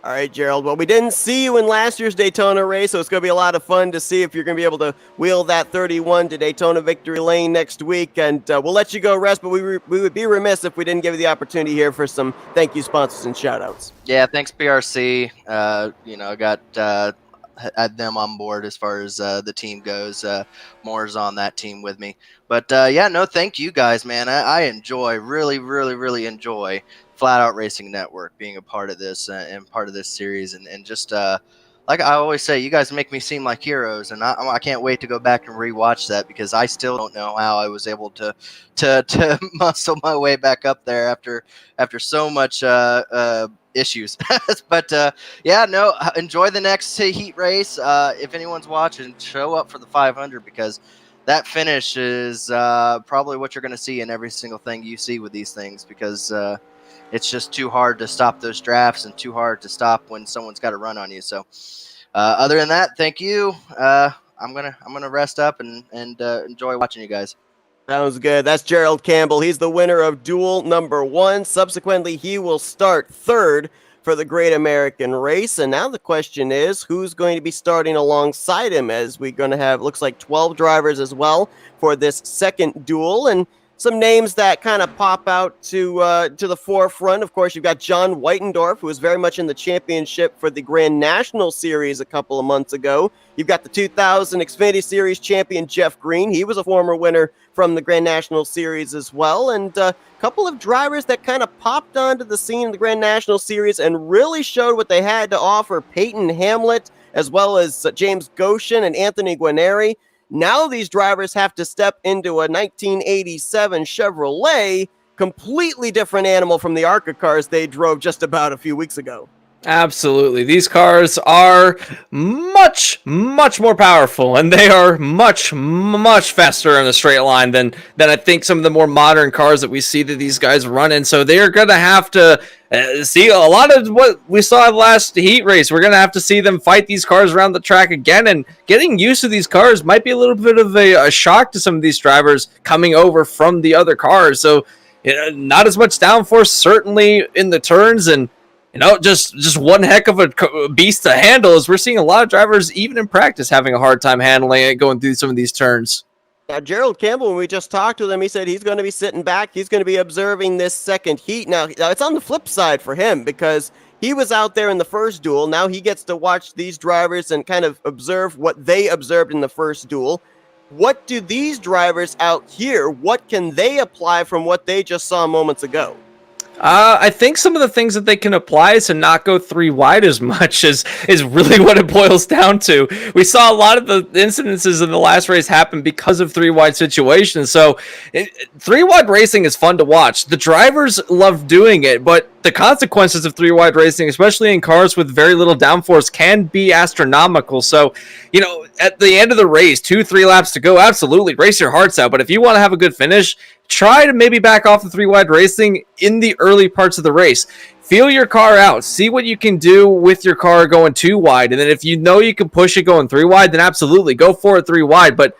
All right, Gerald. Well, we didn't see you in last year's Daytona race, so it's going to be a lot of fun to see if you're going to be able to wheel that 31 to Daytona Victory Lane next week. And we'll let you go rest, but we would be remiss if we didn't give you the opportunity here for some thank you sponsors and shout-outs. Yeah, thanks, BRC. I got had them on board as far as the team goes. Moore's on that team with me. But thank you guys, man. I really enjoy Flatout Racing Network being a part of this and part of this series, and just like I always say, you guys make me seem like heroes, and I can't wait to go back and rewatch that because I still don't know how I was able to muscle my way back up there after so much issues. But enjoy the next heat race. If anyone's watching, show up for the 500 because that finish is probably what you're going to see in every single thing you see with these things because it's just too hard to stop those drafts and too hard to stop when someone's got a run on you. So other than that, thank you. I'm gonna rest up and enjoy watching you guys. Sounds good. That's Gerald Campbell. He's the winner of Duel number 1. Subsequently, he will start third for the Great American Race. And now the question is, who's going to be starting alongside him, as we're going to have, looks like 12 drivers as well for this second duel. And some names that kind of pop out to the forefront. Of course, you've got John Whitendorf, who was very much in the championship for the Grand National Series a couple of months ago. You've got the 2000 Xfinity Series champion Jeff Green. He was a former winner from the Grand National Series as well. And a couple of drivers that kind of popped onto the scene in the Grand National Series and really showed what they had to offer. Peyton Hamlet, as well as James Goshen and Anthony Guarneri. Now these drivers have to step into a 1987 Chevrolet, completely different animal from the ARCA cars they drove just about a few weeks ago. Absolutely. These cars are much more powerful, and they are much faster in a straight line than I think some of the more modern cars that we see that these guys run in. So they are going to have to see a lot of what we saw last heat race. We're going to have to see them fight these cars around the track again, and getting used to these cars might be a little bit of a shock to some of these drivers coming over from the other cars. So not as much downforce certainly in the turns, and just one heck of a beast to handle, as we're seeing a lot of drivers, even in practice, having a hard time handling it, going through some of these turns. Now, Gerald Campbell, when we just talked with him, he said he's going to be sitting back. He's going to be observing this second heat. Now, it's on the flip side for him because he was out there in the first duel. Now he gets to watch these drivers and kind of observe what they observed in the first duel. What do these drivers out here, what can they apply from what they just saw moments ago? I think some of the things that they can apply is to not go 3 wide as much is really what it boils down to. We saw a lot of the incidences in the last race happen because of 3 wide situations. So 3 wide racing is fun to watch. The drivers love doing it, but the consequences of 3 wide racing, especially in cars with very little downforce, can be astronomical. So, at the end of the race, 2-3 laps to go, absolutely race your hearts out. But if you want to have a good finish, try to maybe back off the 3 wide racing in the early parts of the race. Feel your car out. See what you can do with your car going 2 wide. And then if you know you can push it going 3 wide, then absolutely go for it 3 wide. But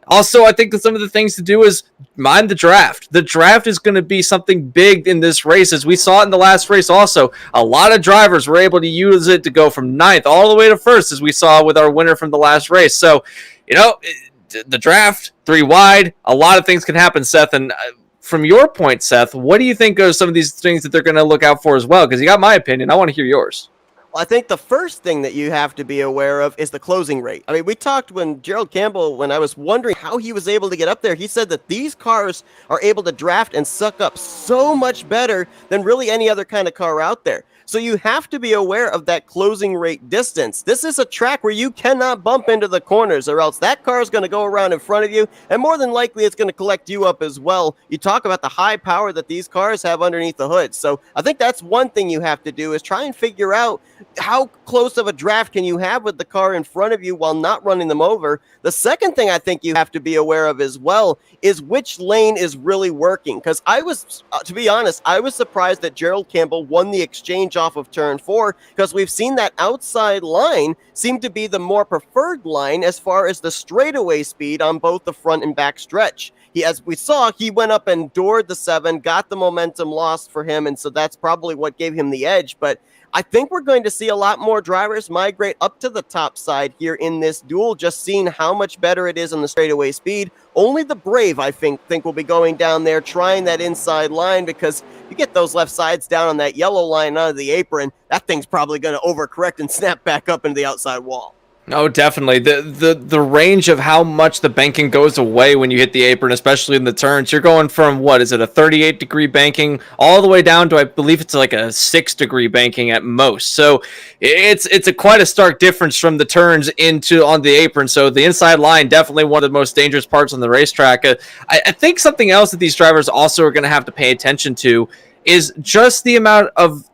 also, I think that some of the things to do is mind the draft. The draft is going to be something big in this race, as we saw it in the last race also. A lot of drivers were able to use it to go from 9th all the way to 1st, as we saw with our winner from the last race. So, the draft, 3 wide, a lot of things can happen, Seth. And from your point, Seth, what do you think are some of these things that they're going to look out for as well? Because you got my opinion. I want to hear yours. Well, I think the first thing that you have to be aware of is the closing rate. I mean, we talked when Gerald Campbell, when I was wondering how he was able to get up there, he said that these cars are able to draft and suck up so much better than really any other kind of car out there. So you have to be aware of that closing rate distance. This is a track where you cannot bump into the corners, or else that car is going to go around in front of you, and more than likely it's going to collect you up as well. You talk about the high power that these cars have underneath the hood. So I think that's one thing you have to do, is try and figure out how close of a draft can you have with the car in front of you while not running them over. The second thing I think you have to be aware of as well is which lane is really working. Because I was, to be honest, I was surprised that Gerald Campbell won the exchange off of turn 4, because we've seen that outside line seem to be the more preferred line as far as the straightaway speed on both the front and back stretch. As we saw, he went up and doored the 7, got the momentum lost for him, and so that's probably what gave him the edge. But I think we're going to see a lot more drivers migrate up to the top side here in this duel, just seeing how much better it is on the straightaway speed. Only the brave, I think will be going down there trying that inside line, because you get those left sides down on that yellow line out of the apron, that thing's probably going to overcorrect and snap back up into the outside wall. Oh, definitely. The range of how much the banking goes away when you hit the apron, especially in the turns. You're going from, what is it, a 38-degree banking all the way down to, I believe it's like a 6-degree banking at most. So it's quite a stark difference from the turns into on the apron. So the inside line, definitely one of the most dangerous parts on the racetrack. I think something else that these drivers also are going to have to pay attention to is just the amount of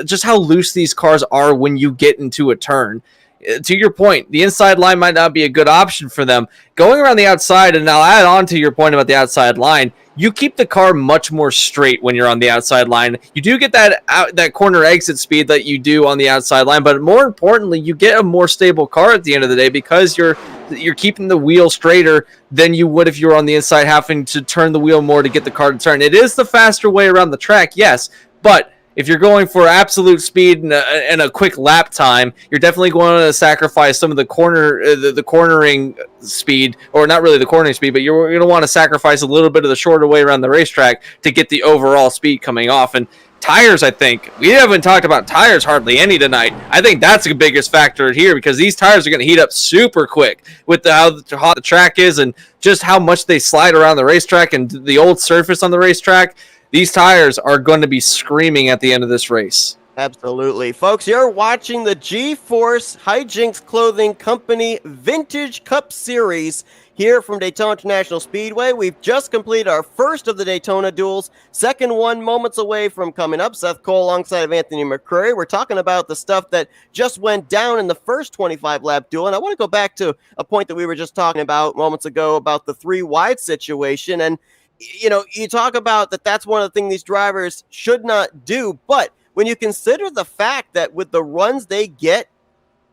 just how loose these cars are when you get into a turn. To your point, the inside line might not be a good option for them. Going around the outside, and I'll add on to your point about the outside line, you keep the car much more straight when you're on the outside line. You do get that corner exit speed that you do on the outside line, but more importantly, you get a more stable car at the end of the day, because you're keeping the wheel straighter than you would if you were on the inside having to turn the wheel more to get the car to turn. It is the faster way around the track, yes, but if you're going for absolute speed and a quick lap time, you're definitely going to sacrifice some of the cornering speed, or not really the cornering speed, but you're going to want to sacrifice a little bit of the shorter way around the racetrack to get the overall speed coming off. And tires, I think, we haven't talked about tires hardly any tonight. I think that's the biggest factor here, because these tires are going to heat up super quick with how hot the track is and just how much they slide around the racetrack and the old surface on the racetrack. These tires are going to be screaming at the end of this race. Absolutely. Folks, you're watching the G-Force Hijinx Clothing Company Vintage Cup Series here from Daytona International Speedway. We've just completed our first of the Daytona duels. Second one moments away from coming up. Seth Cole alongside of Anthony McCurry. We're talking about the stuff that just went down in the first 25-lap duel. And I want to go back to a point that we were just talking about moments ago about the 3-wide situation. And you talk about that's one of the things these drivers should not do. But when you consider the fact that with the runs they get,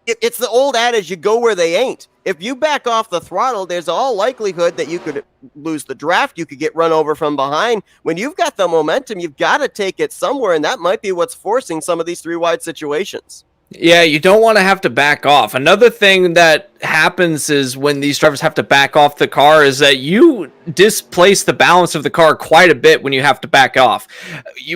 it's the old adage, you go where they ain't. If you back off the throttle, there's all likelihood that you could lose the draft. You could get run over from behind. When you've got the momentum, you've got to take it somewhere. And that might be what's forcing some of these 3-wide situations. Yeah, you don't want to have to back off. Another thing that happens is when these drivers have to back off the car is that you displace the balance of the car quite a bit when you have to back off.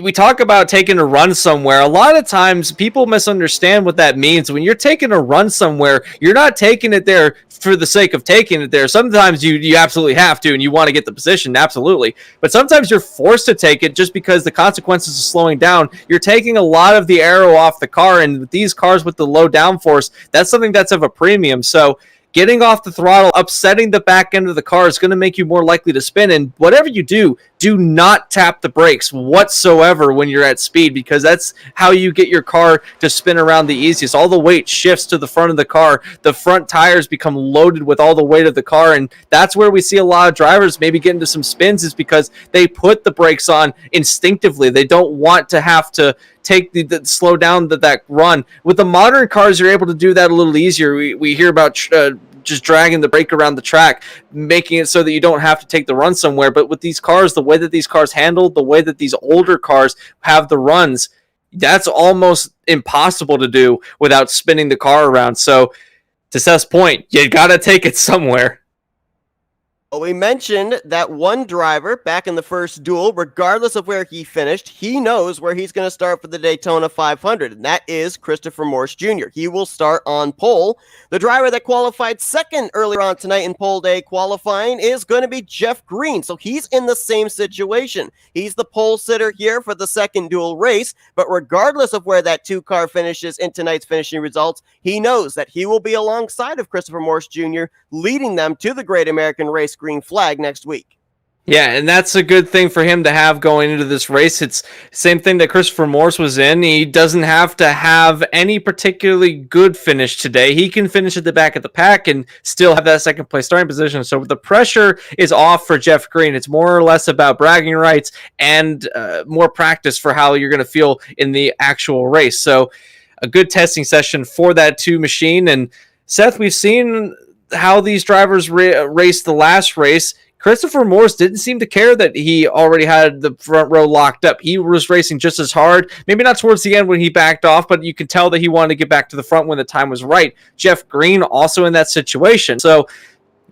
We talk about taking a run somewhere. A lot of times people misunderstand what that means. When you're taking a run somewhere, you're not taking it there for the sake of taking it there. Sometimes you absolutely have to, and you want to get the position, absolutely. But sometimes you're forced to take it just because the consequences of slowing down. You're taking a lot of the aero off the car, and with these cars with the low downforce, that's something that's of a premium. So getting off the throttle, upsetting the back end of the car is going to make you more likely to spin. And whatever you do not tap the brakes whatsoever when you're at speed, because that's how you get your car to spin around the easiest. All the weight shifts to the front of the car. The front tires become loaded with all the weight of the car, and that's where we see a lot of drivers maybe get into some spins, is because they put the brakes on instinctively. They don't want to have to take the slow down that run. With the modern cars, you're able to do that a little easier. We hear about just dragging the brake around the track, making it so that you don't have to take the run somewhere. But with these cars, the way that these cars handle, the way that these older cars have the runs, that's almost impossible to do without spinning the car around. So to Seth's point, you got to take it somewhere. Well, we mentioned that one driver back in the first duel, regardless of where he finished, he knows where he's going to start for the Daytona 500, and that is Christopher Morse Jr. He will start on pole. The driver that qualified second earlier on tonight in pole day qualifying is going to be Jeff Green, so he's in the same situation. He's the pole sitter here for the second duel race, but regardless of where that two-car finishes in tonight's finishing results, he knows that he will be alongside of Christopher Morse Jr., leading them to the Great American Race green flag next week. Yeah, and that's a good thing for him to have going into this race. It's same thing that Christopher Morse was in. He doesn't have to have any particularly good finish today. He can finish at the back of the pack and still have that second place starting position. So the pressure is off for Jeff Green. It's more or less about bragging rights and more practice for how you're going to feel in the actual race. So a good testing session for that two machine. And Seth, we've seen how these drivers raced the last race. Christopher Morse didn't seem to care that he already had the front row locked up. He was racing just as hard, maybe not towards the end when he backed off, but you could tell that he wanted to get back to the front when the time was right. Jeff Green also in that situation. So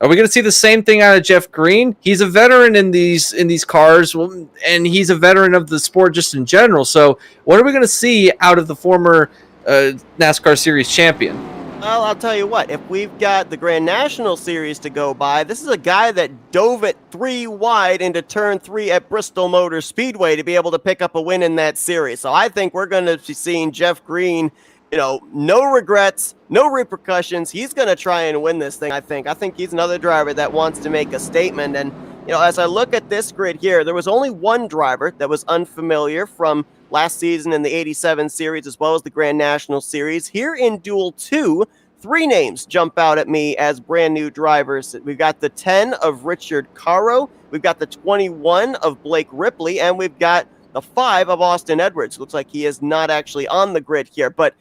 are we going to see the same thing out of Jeff Green? He's a veteran in these cars, and he's a veteran of the sport just in general. So what are we going to see out of the former NASCAR Series champion? Well, I'll tell you what, if we've got the Grand National Series to go by, this is a guy that dove it 3 wide into turn 3 at Bristol Motor Speedway to be able to pick up a win in that series. So I think we're going to be seeing Jeff Green, no regrets, no repercussions. He's going to try and win this thing, I think. I think he's another driver that wants to make a statement. And, as I look at this grid here, there was only one driver that was unfamiliar from last season in the 87 series as well as the Grand National Series. Here in Duel 2, 3 names jump out at me as brand new drivers. We've got the 10 of Richard Caro, we've got the 21 of Blake Ripley, and we've got the 5 of Austin Edwards. Looks like he is not actually on the grid here. But,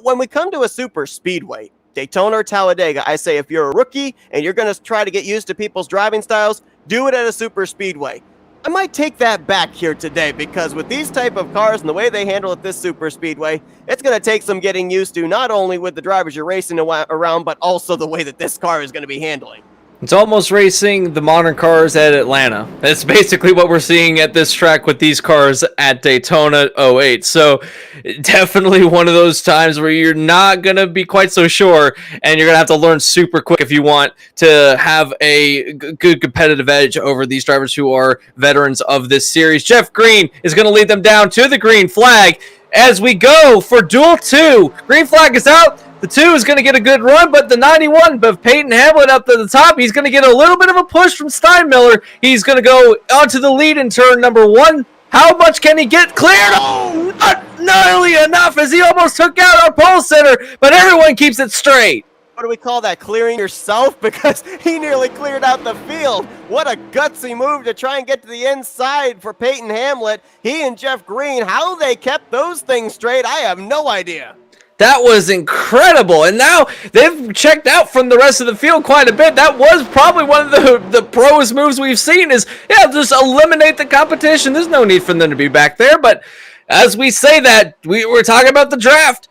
when we come to a super speedway, Daytona or Talladega, I say if you're a rookie and you're going to try to get used to people's driving styles, do it at a super speedway. I might take that back here today, because with these type of cars and the way they handle it this super speedway, it's going to take some getting used to, not only with the drivers you're racing around, but also the way that this car is going to be handling. It's almost racing the modern cars at Atlanta. That's basically what we're seeing at this track with these cars at Daytona 08. So definitely one of those times where you're not going to be quite so sure, and you're going to have to learn super quick if you want to have a good competitive edge over these drivers who are veterans of this series. Jeff Green is going to lead them down to the green flag as we go for Duel 2. Green flag is out. The 2 is going to get a good run, but the 91 of Peyton Hamlin up to the top, he's going to get a little bit of a push from Steinmiller. He's going to go onto the lead in turn number 1. How much can he get cleared? Oh, not nearly enough, as he almost took out our pole sitter, but everyone keeps it straight. What do we call that? Clearing yourself? Because he nearly cleared out the field. What a gutsy move to try and get to the inside for Peyton Hamlet. He and Jeff Green, how they kept those things straight, I have no idea. That was incredible, and now they've checked out from the rest of the field quite a bit. That was probably one of the pros moves we've seen is, just eliminate the competition. There's no need for them to be back there, but as we say that, we're talking about the draft.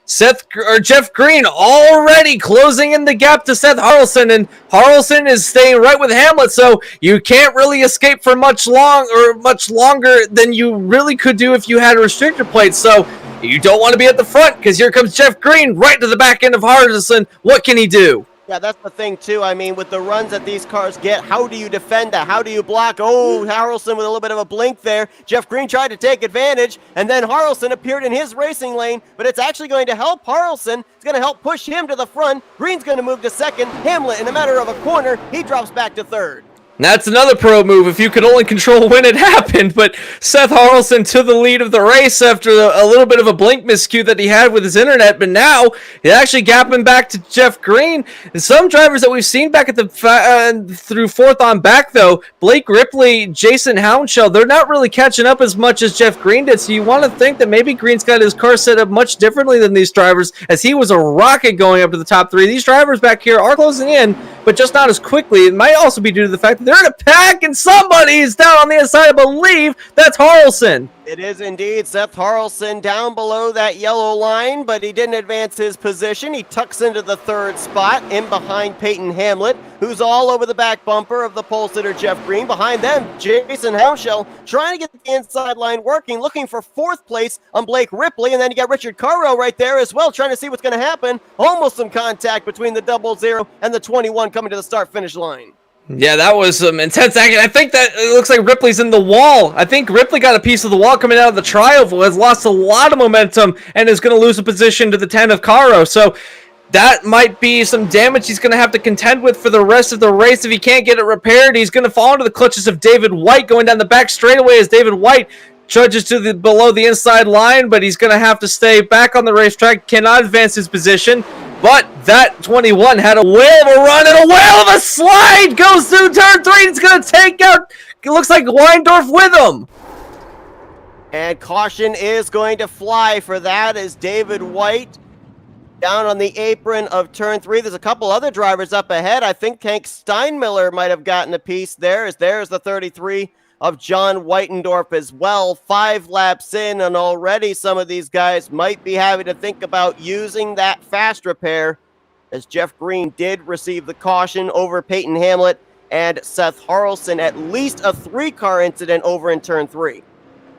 Jeff Green already closing in the gap to Seth Harrelson, and Harrelson is staying right with Hamlet, so you can't really escape for much longer than you really could do if you had a restrictor plate. So you don't want to be at the front, because here comes Jeff Green right to the back end of Harrelson. What can he do? Yeah, that's the thing, too. I mean, with the runs that these cars get, how do you defend that? How do you block? Oh, Harrelson with a little bit of a blink there. Jeff Green tried to take advantage, and then Harrelson appeared in his racing lane, but it's actually going to help Harrelson. It's going to help push him to the front. Green's going to move to second. Hamlet, in a matter of a corner, he drops back to third. That's another pro move if you could only control when it happened, but Seth Harrelson to the lead of the race after a little bit of a blink miscue that he had with his internet, but now he's actually gapping back to Jeff Green. And some drivers that we've seen back at the through fourth on back, though, Blake Ripley, Jason Hounshell, they're not really catching up as much as Jeff Green did, so you want to think that maybe Green's got his car set up much differently than these drivers, as he was a rocket going up to the top three. These drivers back here are closing in, but just not as quickly. It might also be due to the fact that they're in a pack and somebody's down on the inside. I believe that's Harrelson. It is indeed Seth Harrelson down below that yellow line, but he didn't advance his position. He tucks into the third spot in behind Peyton Hamlet, who's all over the back bumper of the pole sitter Jeff Green. Behind them, Jason Hounshell trying to get the inside line working, looking for fourth place on Blake Ripley. And then you got Richard Caro right there as well, trying to see what's going to happen. Almost some contact between the 00 and the 21 coming to the start-finish line. Yeah, that was some intense action. I think that it looks like Ripley's in the wall. I think Ripley got a piece of the wall coming out of the trioval, has lost a lot of momentum, and is going to lose a position to the 10 of Caro. So that might be some damage he's going to have to contend with for the rest of the race. If he can't get it repaired, he's going to fall into the clutches of David White going down the back straightaway as David White trudges to below the inside line, but he's going to have to stay back on the racetrack, cannot advance his position. But that 21 had a whale of a run and a whale of a slide. Goes through turn 3. It's going to take out, it looks like Weindorf with him. And caution is going to fly for that as David White down on the apron of turn 3. There's a couple other drivers up ahead. I think Hank Steinmiller might have gotten a piece there, as there's the 33 of John Weitendorf as well. 5 laps in, and already some of these guys might be having to think about using that fast repair, as Jeff Green did receive the caution over Peyton Hamlet and Seth Harrelson. At least a 3-car incident over in turn 3.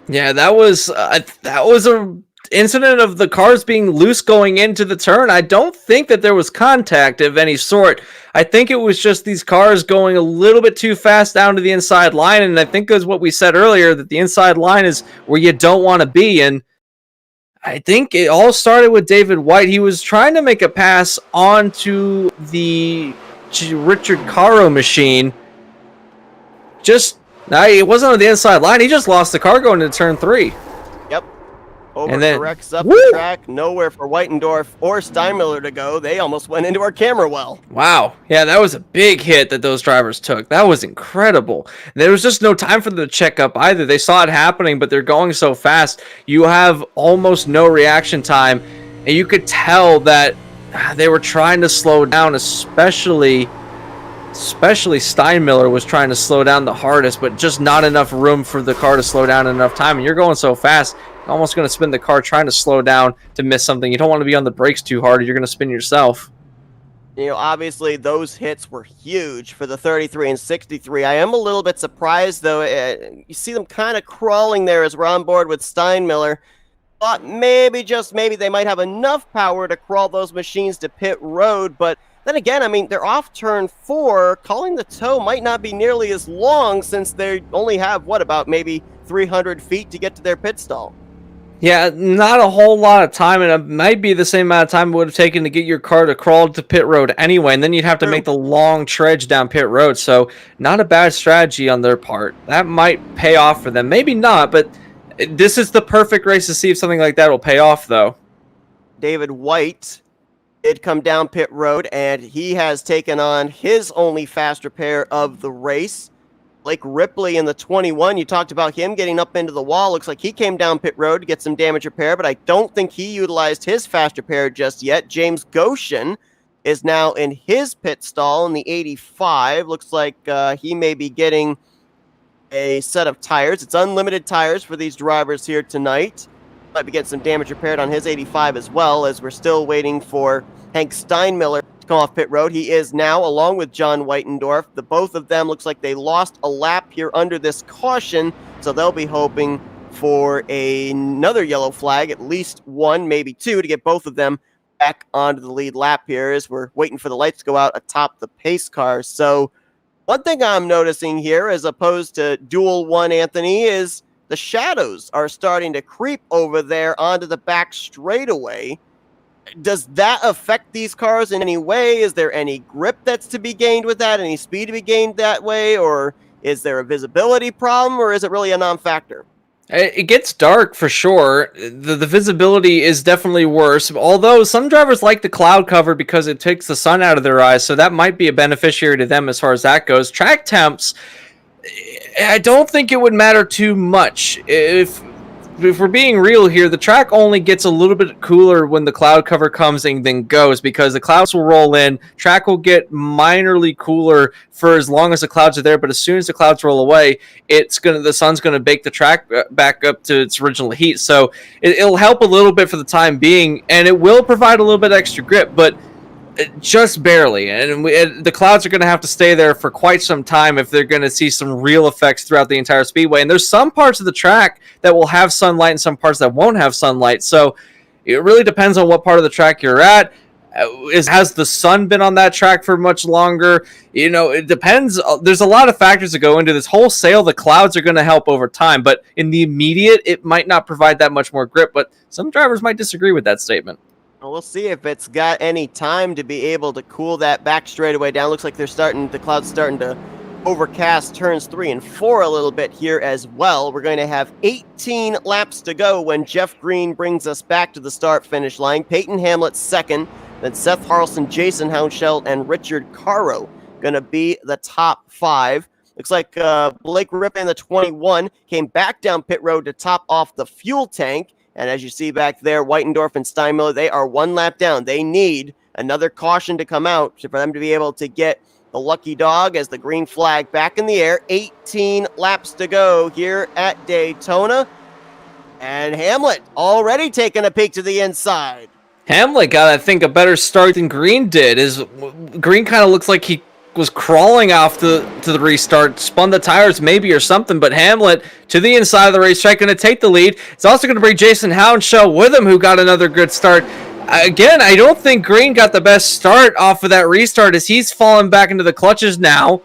Yeah, that was a incident of the cars being loose going into the turn. I don't think that there was contact of any sort. I think it was just these cars going a little bit too fast down to the inside line, and I think as what we said earlier, that the inside line is where you don't want to be, and I think it all started with David White. He was trying to make a pass onto the Richard Caro machine. It wasn't on the inside line. He just lost the car going into turn 3. Yep. And then, Overcorrects up the track. Nowhere for Weitendorf or Steinmiller to go. They almost went into our camera well. Wow. Yeah, that was a big hit that those drivers took. That was incredible. There was just no time for them to check up either. They saw it happening, but they're going so fast. You have almost no reaction time, and you could tell that they were trying to slow down, especially Steinmiller was trying to slow down the hardest, but just not enough room for the car to slow down in enough time. And you're going so fast, you're almost going to spin the car trying to slow down to miss something. You don't want to be on the brakes too hard, or you're going to spin yourself. You know, obviously those hits were huge for the 33 and 63. I am a little bit surprised, though. You see them kind of crawling there as we're on board with Steinmiller. Thought maybe, just maybe, they might have enough power to crawl those machines to pit road, but then again, I mean, they're off turn 4. Calling the tow might not be nearly as long, since they only have, about maybe 300 feet to get to their pit stall. Yeah, not a whole lot of time, and it might be the same amount of time it would have taken to get your car to crawl to pit road anyway, and then you'd have to make the long trudge down pit road, so not a bad strategy on their part. That might pay off for them. Maybe not, but this is the perfect race to see if something like that will pay off, though. David White did come down pit road, and he has taken on his only fast repair of the race. Blake Ripley in the 21, you talked about him getting up into the wall. Looks like he came down pit road to get some damage repair, but I don't think he utilized his fast repair just yet. James Goshen is now in his pit stall in the 85. Looks like he may be getting a set of tires. It's unlimited tires for these drivers here tonight. Might be getting some damage repaired on his 85 as well, as we're still waiting for Hank Steinmiller to come off pit road. He is now, along with John Weitendorf. The both of them looks like they lost a lap here under this caution, so they'll be hoping for another yellow flag, at least one, maybe two, to get both of them back onto the lead lap here as we're waiting for the lights to go out atop the pace car. So one thing I'm noticing here, as opposed to Duel 1, Anthony, is the shadows are starting to creep over there onto the back straightaway. Does that affect these cars in any way? Is there any grip that's to be gained with that? Any speed to be gained that way? Or is there a visibility problem? Or is it really a non-factor? It gets dark for sure. The visibility is definitely worse, although some drivers like the cloud cover because it takes the sun out of their eyes, so that might be a beneficiary to them as far as that goes. Track temps, I don't think it would matter too much. If we're being real here, the track only gets a little bit cooler when the cloud cover comes and then goes, because the clouds will roll in. Track will get minorly cooler for as long as the clouds are there, but as soon as the clouds roll away, the sun's gonna bake the track back up to its original heat. So it'll help a little bit for the time being, and it will provide a little bit extra grip, but just barely. And the clouds are going to have to stay there for quite some time if they're going to see some real effects throughout the entire speedway. And there's some parts of the track that will have sunlight and some parts that won't have sunlight. So it really depends on what part of the track you're at. Has the sun been on that track for much longer? It depends. There's a lot of factors that go into this. Wholesale, the clouds are going to help over time, but in the immediate, it might not provide that much more grip. But some drivers might disagree with that statement. Well, we'll see if it's got any time to be able to cool that back straightaway down. Looks like the clouds starting to overcast turns 3 and 4 a little bit here as well. We're going to have 18 laps to go when Jeff Green brings us back to the start-finish line. Peyton Hamlet second, then Seth Harrelson, Jason Hounshell, and Richard Caro going to be the top 5. Looks like Blake Rippon, the 21, came back down pit road to top off the fuel tank. And as you see back there, Whitendorf and Steinmiller, they are 1 lap down. They need another caution to come out for them to be able to get the lucky dog as the green flag back in the air. 18 laps to go here at Daytona. And Hamlet already taking a peek to the inside. Hamlet got, I think, a better start than Green did. Green kind of looks like he was crawling off to the restart, spun the tires maybe or something, but Hamlet to the inside of the racetrack, going to take the lead. It's also going to bring Jason Hounshell with him, who got another good start. Again, I don't think Green got the best start off of that restart, as he's fallen back into the clutches now.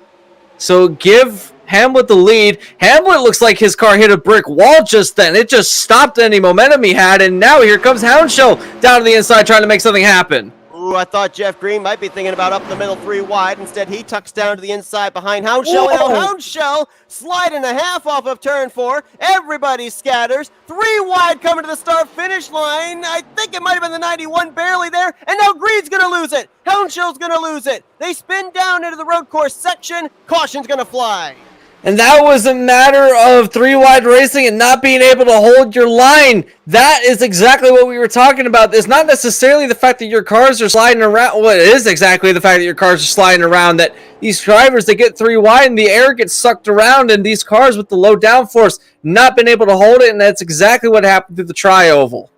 So give Hamlet the lead. Hamlet looks like his car hit a brick wall just then. It just stopped any momentum he had, and now here comes Hounshell down to the inside trying to make something happen. Ooh, I thought Jeff Green might be thinking about up the middle 3 wide. Instead, he tucks down to the inside behind Hounshell. And now Hounshell sliding a half off of turn 4. Everybody scatters. 3 wide coming to the start-finish line. I think it might have been the 91 barely there. And now Green's going to lose it. Hounshell's going to lose it. They spin down into the road course section. Caution's going to fly. And that was a matter of 3 wide racing and not being able to hold your line. That is exactly what we were talking about. It's not necessarily the fact that your cars are sliding around. Well, it is exactly the fact that your cars are sliding around, that these drivers, they get 3 wide and the air gets sucked around, and these cars with the low downforce not been able to hold it, and that's exactly what happened through the tri-oval.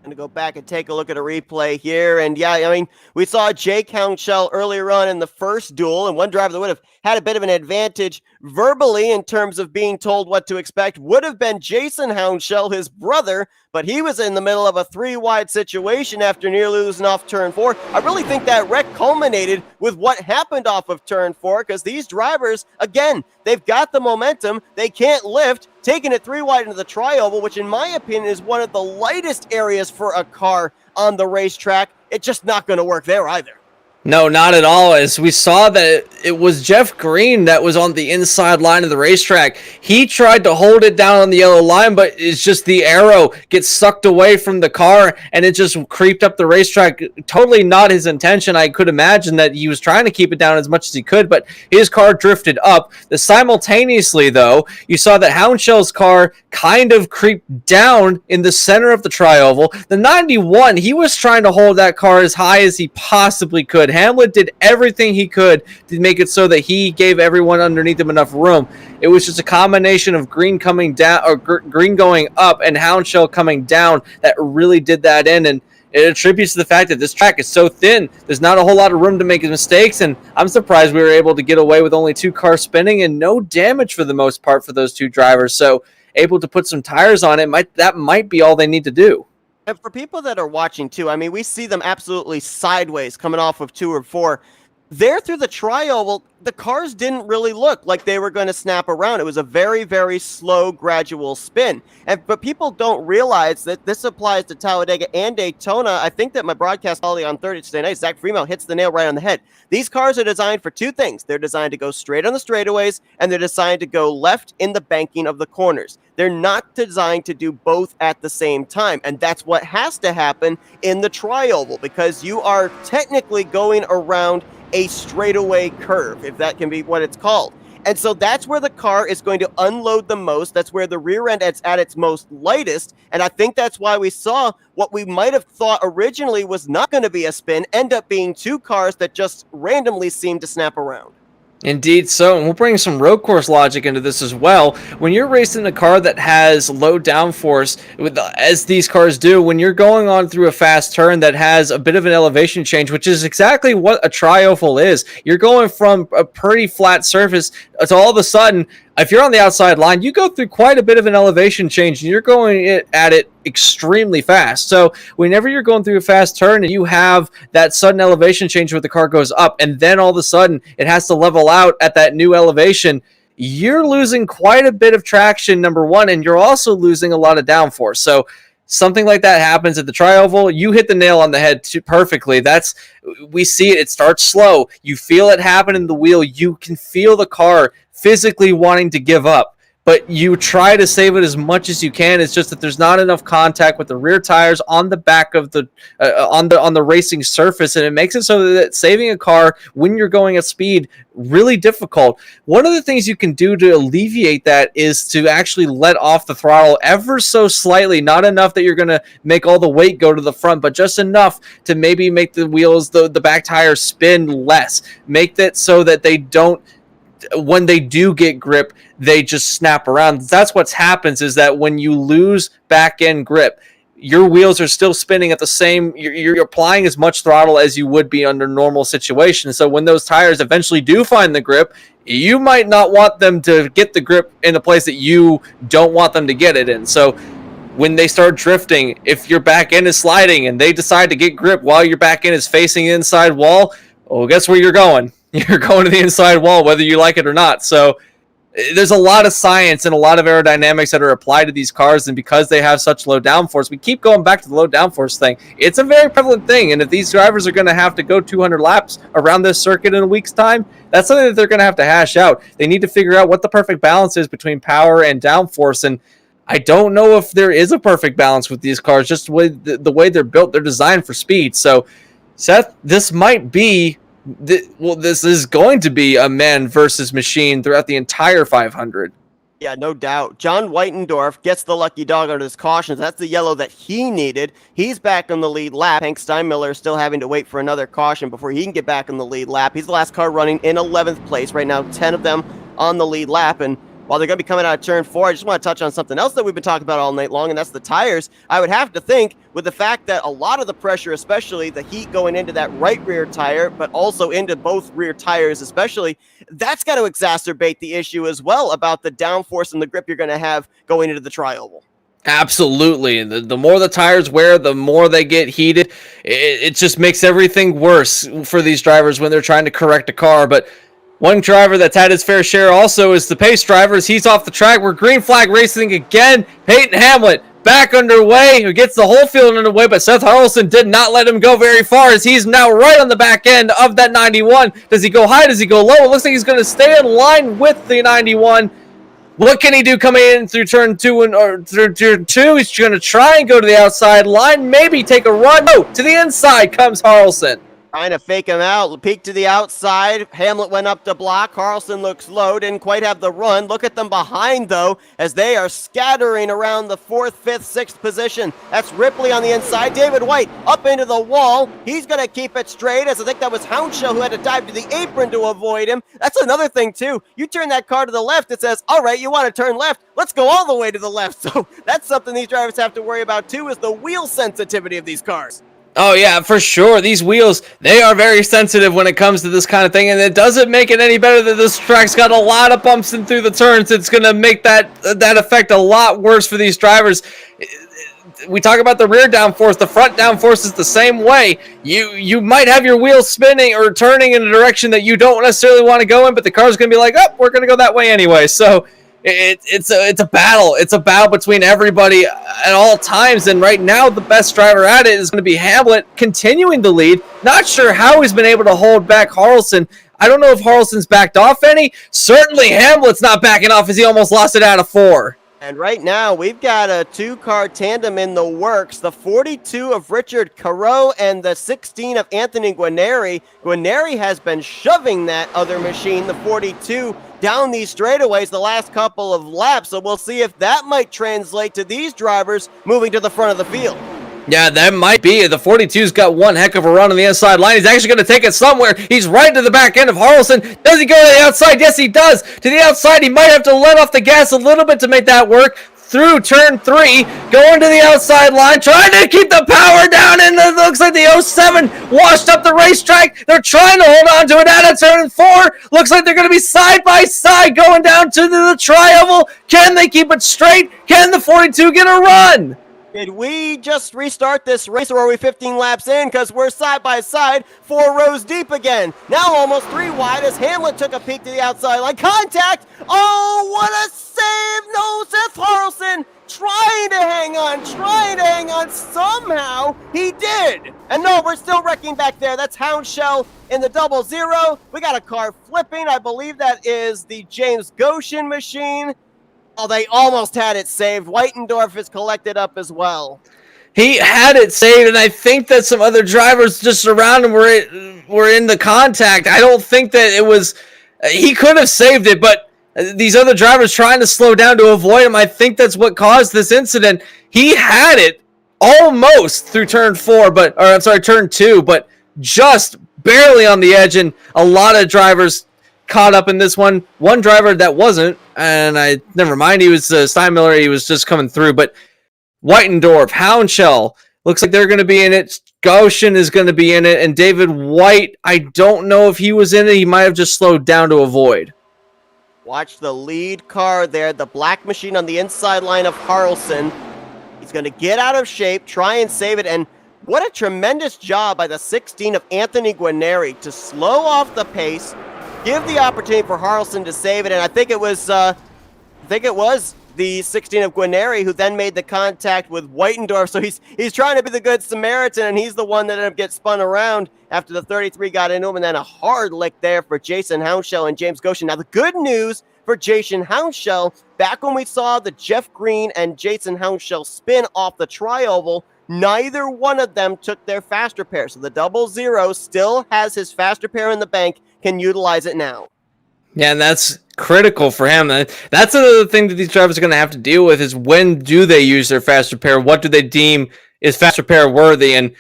Going to go back and take a look at a replay here. And yeah, I mean, we saw Jake Hounshell earlier on in the first duel, and one driver that would have had a bit of an advantage verbally in terms of being told what to expect would have been Jason Hounshell, his brother, but he was in the middle of a 3 wide situation after nearly losing off turn 4. I really think that wreck culminated with what happened off of turn 4, because these drivers, again, they've got the momentum, they can't lift, taking it 3 wide into the tri-oval, which in my opinion is one of the lightest areas for a car on the racetrack. It's just not going to work there either. No, not at all. As we saw that it was Jeff Green that was on the inside line of the racetrack. He tried to hold it down on the yellow line, but it's just the arrow gets sucked away from the car and it just creeped up the racetrack. Totally not his intention. I could imagine that he was trying to keep it down as much as he could, but his car drifted up. Simultaneously, though, you saw that Hounshell's car kind of creeped down in the center of the tri-oval. The 91, he was trying to hold that car as high as he possibly could. Hamlet did everything he could to make it so that he gave everyone underneath him enough room. It was just a combination of Green coming down, or Green going up, and Hounshell coming down that really did that in. And it attributes to the fact that this track is so thin. There's not a whole lot of room to make mistakes, and I'm surprised we were able to get away with only 2 cars spinning and no damage for the most part for those 2 drivers. So able to put some tires on it, that might be all they need to do. And for people that are watching too, I mean, we see them absolutely sideways coming off of 2 or 4. There through the trioval, the cars didn't really look like they were going to snap around. It was a very, very slow, gradual spin. But people don't realize that this applies to Talladega and Daytona. I think that my broadcast colleague on Thursday night, Zach Freemel, hits the nail right on the head. These cars are designed for two things. They're designed to go straight on the straightaways, and they're designed to go left in the banking of the corners. They're not designed to do both at the same time, and that's what has to happen in the trioval, because you are technically going around a straightaway curve, if that can be what it's called. And so that's where the car is going to unload the most. That's where the rear end is at its most lightest. And I think that's why we saw what we might have thought originally was not going to be a spin end up being two cars that just randomly seemed to snap around. Indeed so, and we'll bring some road course logic into this as well. When you're racing a car that has low downforce, as these cars do, when you're going on through a fast turn that has a bit of an elevation change, which is exactly what a trioval is. You're going from a pretty flat surface to all of a sudden, if you're on the outside line, you go through quite a bit of an elevation change, and you're going at it extremely fast. So whenever you're going through a fast turn and you have that sudden elevation change where the car goes up, and then all of a sudden it has to level out at that new elevation, you're losing quite a bit of traction, number one, and you're also losing a lot of downforce. So something like that happens at the trioval. You hit the nail on the head perfectly. We see it. It starts slow. You feel it happen in the wheel. You can feel the car physically wanting to give up, but you try to save it as much as you can. It's just that there's not enough contact with the rear tires on the back of the on the racing surface, and it makes it so that saving a car when you're going at speed really difficult. One of the things you can do to alleviate that is to actually let off the throttle ever so slightly, not enough that you're going to make all the weight go to the front, but just enough to maybe make the wheels, the back tires spin less. Make that so that they don't, when they do get grip, they just snap around. That's what happens, is that when you lose back end grip, your wheels are still spinning at the same, you're applying as much throttle as you would be under normal situations. So when those tires eventually do find the grip, you might not want them to get the grip in a place that you don't want them to get it in. So when they start drifting, if your back end is sliding and they decide to get grip while your back end is facing the inside wall, well, guess where you're going? You're going to the inside wall, whether you like it or not. So there's a lot of science and a lot of aerodynamics that are applied to these cars, and because they have such low downforce, we keep going back to the low downforce thing. It's a very prevalent thing, and if these drivers are going to have to go 200 laps around this circuit in a week's time, that's something that they're going to have to hash out. They need to figure out what the perfect balance is between power and downforce, and I don't know if there is a perfect balance with these cars, just the way they're built. They're designed for speed. So, Seth, this might be this is going to be a man versus machine throughout the entire 500. Yeah, no doubt. John Whitendorf gets the lucky dog out of his cautions. That's the yellow that he needed. He's back on the lead lap. Hank Steinmiller is still having to wait for another caution before he can get back on the lead lap. He's the last car running in 11th place. Right now, 10 of them on the lead lap. And while they're going to be coming out of turn 4, I just want to touch on something else that we've been talking about all night long, and that's the tires. I would have to think, with the fact that a lot of the pressure, especially the heat going into that right rear tire, but also into both rear tires especially, that's got to exacerbate the issue as well about the downforce and the grip you're going to have going into the trioval. Absolutely. And the more the tires wear, the more they get heated. It just makes everything worse for these drivers when they're trying to correct a car. But one driver that's had his fair share also is the pace drivers. He's off the track. We're green flag racing again. Peyton Hamlet back underway, who gets the whole field underway, but Seth Harrelson did not let him go very far, as he's now right on the back end of that 91. Does he go high? Does he go low? It looks like he's going to stay in line with the 91. What can he do coming in through turn 2 or through turn 2? He's going to try and go to the outside line, maybe take a run. No, to the inside comes Harrelson. Trying to fake him out. Peek to the outside. Hamlet went up to block. Carlson looks low. Didn't quite have the run. Look at them behind, though, as they are scattering around the 4th, 5th, 6th position. That's Ripley on the inside. David White up into the wall. He's going to keep it straight, as I think that was Houndshow who had to dive to the apron to avoid him. That's another thing, too. You turn that car to the left, it says, all right, you want to turn left. Let's go all the way to the left. So that's something these drivers have to worry about, too, is the wheel sensitivity of these cars. Oh, yeah, for sure. These wheels, they are very sensitive when it comes to this kind of thing, and it doesn't make it any better that this track's got a lot of bumps in through the turns. It's going to make that effect a lot worse for these drivers. we talk about the rear downforce, the front downforce is the same way. You might have your wheels spinning or turning in a direction that you don't necessarily want to go in, but the car's going to be like, oh, we're going to go that way anyway. So it's a battle. It's a battle between everybody at all times, and right now the best driver at it is going to be Hamlet, continuing the lead. Not sure how he's been able to hold back Harrelson. I don't know if Harrelson's backed off any. Certainly Hamlet's not backing off as he almost lost it out of 4. And right now, we've got a 2-car tandem in the works. The 42 of Richard Careau and the 16 of Anthony Guarneri. Guarneri has been shoving that other machine, the 42, down these straightaways the last couple of laps. So we'll see if that might translate to these drivers moving to the front of the field. Yeah, that might be it. The 42's got one heck of a run on the inside line. He's actually going to take it somewhere. He's right to the back end of Harrelson. Does he go to the outside? Yes, he does. To the outside, he might have to let off the gas a little bit to make that work. Through turn 3, going to the outside line, trying to keep the power down, and it looks like the 07 washed up the racetrack. They're trying to hold on to it out of turn 4. Looks like they're going to be side by side going down to the tri-oval. Can they keep it straight? Can the 42 get a run? Did we just restart this race, or are we 15 laps in? Because we're side by side, 4 rows deep again. Now almost 3 wide as Hamlet took a peek to the outside line. Contact! Oh, what a save! No, Seth Harrelson trying to hang on. Somehow he did. And no, we're still wrecking back there. That's Houndshell in the 00. We got a car flipping. I believe that is the James Goshen machine. Oh, they almost had it saved. Whitendorf is collected up as well. He had it saved, and I think that some other drivers just around him were in the contact. I don't think that it was... He could have saved it, but these other drivers trying to slow down to avoid him, I think that's what caused this incident. He had it almost through turn 4, turn 2, but just barely on the edge, and a lot of drivers caught up in this one. One driver that wasn't, and never mind, he was Steinmiller, he was just coming through, but Whitendorf, Houndshell, looks like they're going to be in it. Goshen is going to be in it, and David White, I don't know if he was in it. He might have just slowed down to avoid. Watch the lead car there, the black machine on the inside line of Harrelson. He's going to get out of shape, try and save it, and what a tremendous job by the 16 of Anthony Guarneri to slow off the pace, give the opportunity for Harrelson to save it, and I think it was the 16 of Guarneri who then made the contact with Whitendorf. So he's trying to be the good Samaritan, and he's the one that ended up getting spun around after the 33 got into him, and then a hard lick there for Jason Houndshell and James Goshen. Now the good news for Jason Houndshell, back when we saw the Jeff Green and Jason Houndshell spin off the tri-oval, neither one of them took their fast repair. So the 00 still has his fast repair in the bank, can utilize it now. Yeah, and that's critical for him. That's another thing that these drivers are going to have to deal with is when do they use their fast repair? What do they deem is fast repair worthy? And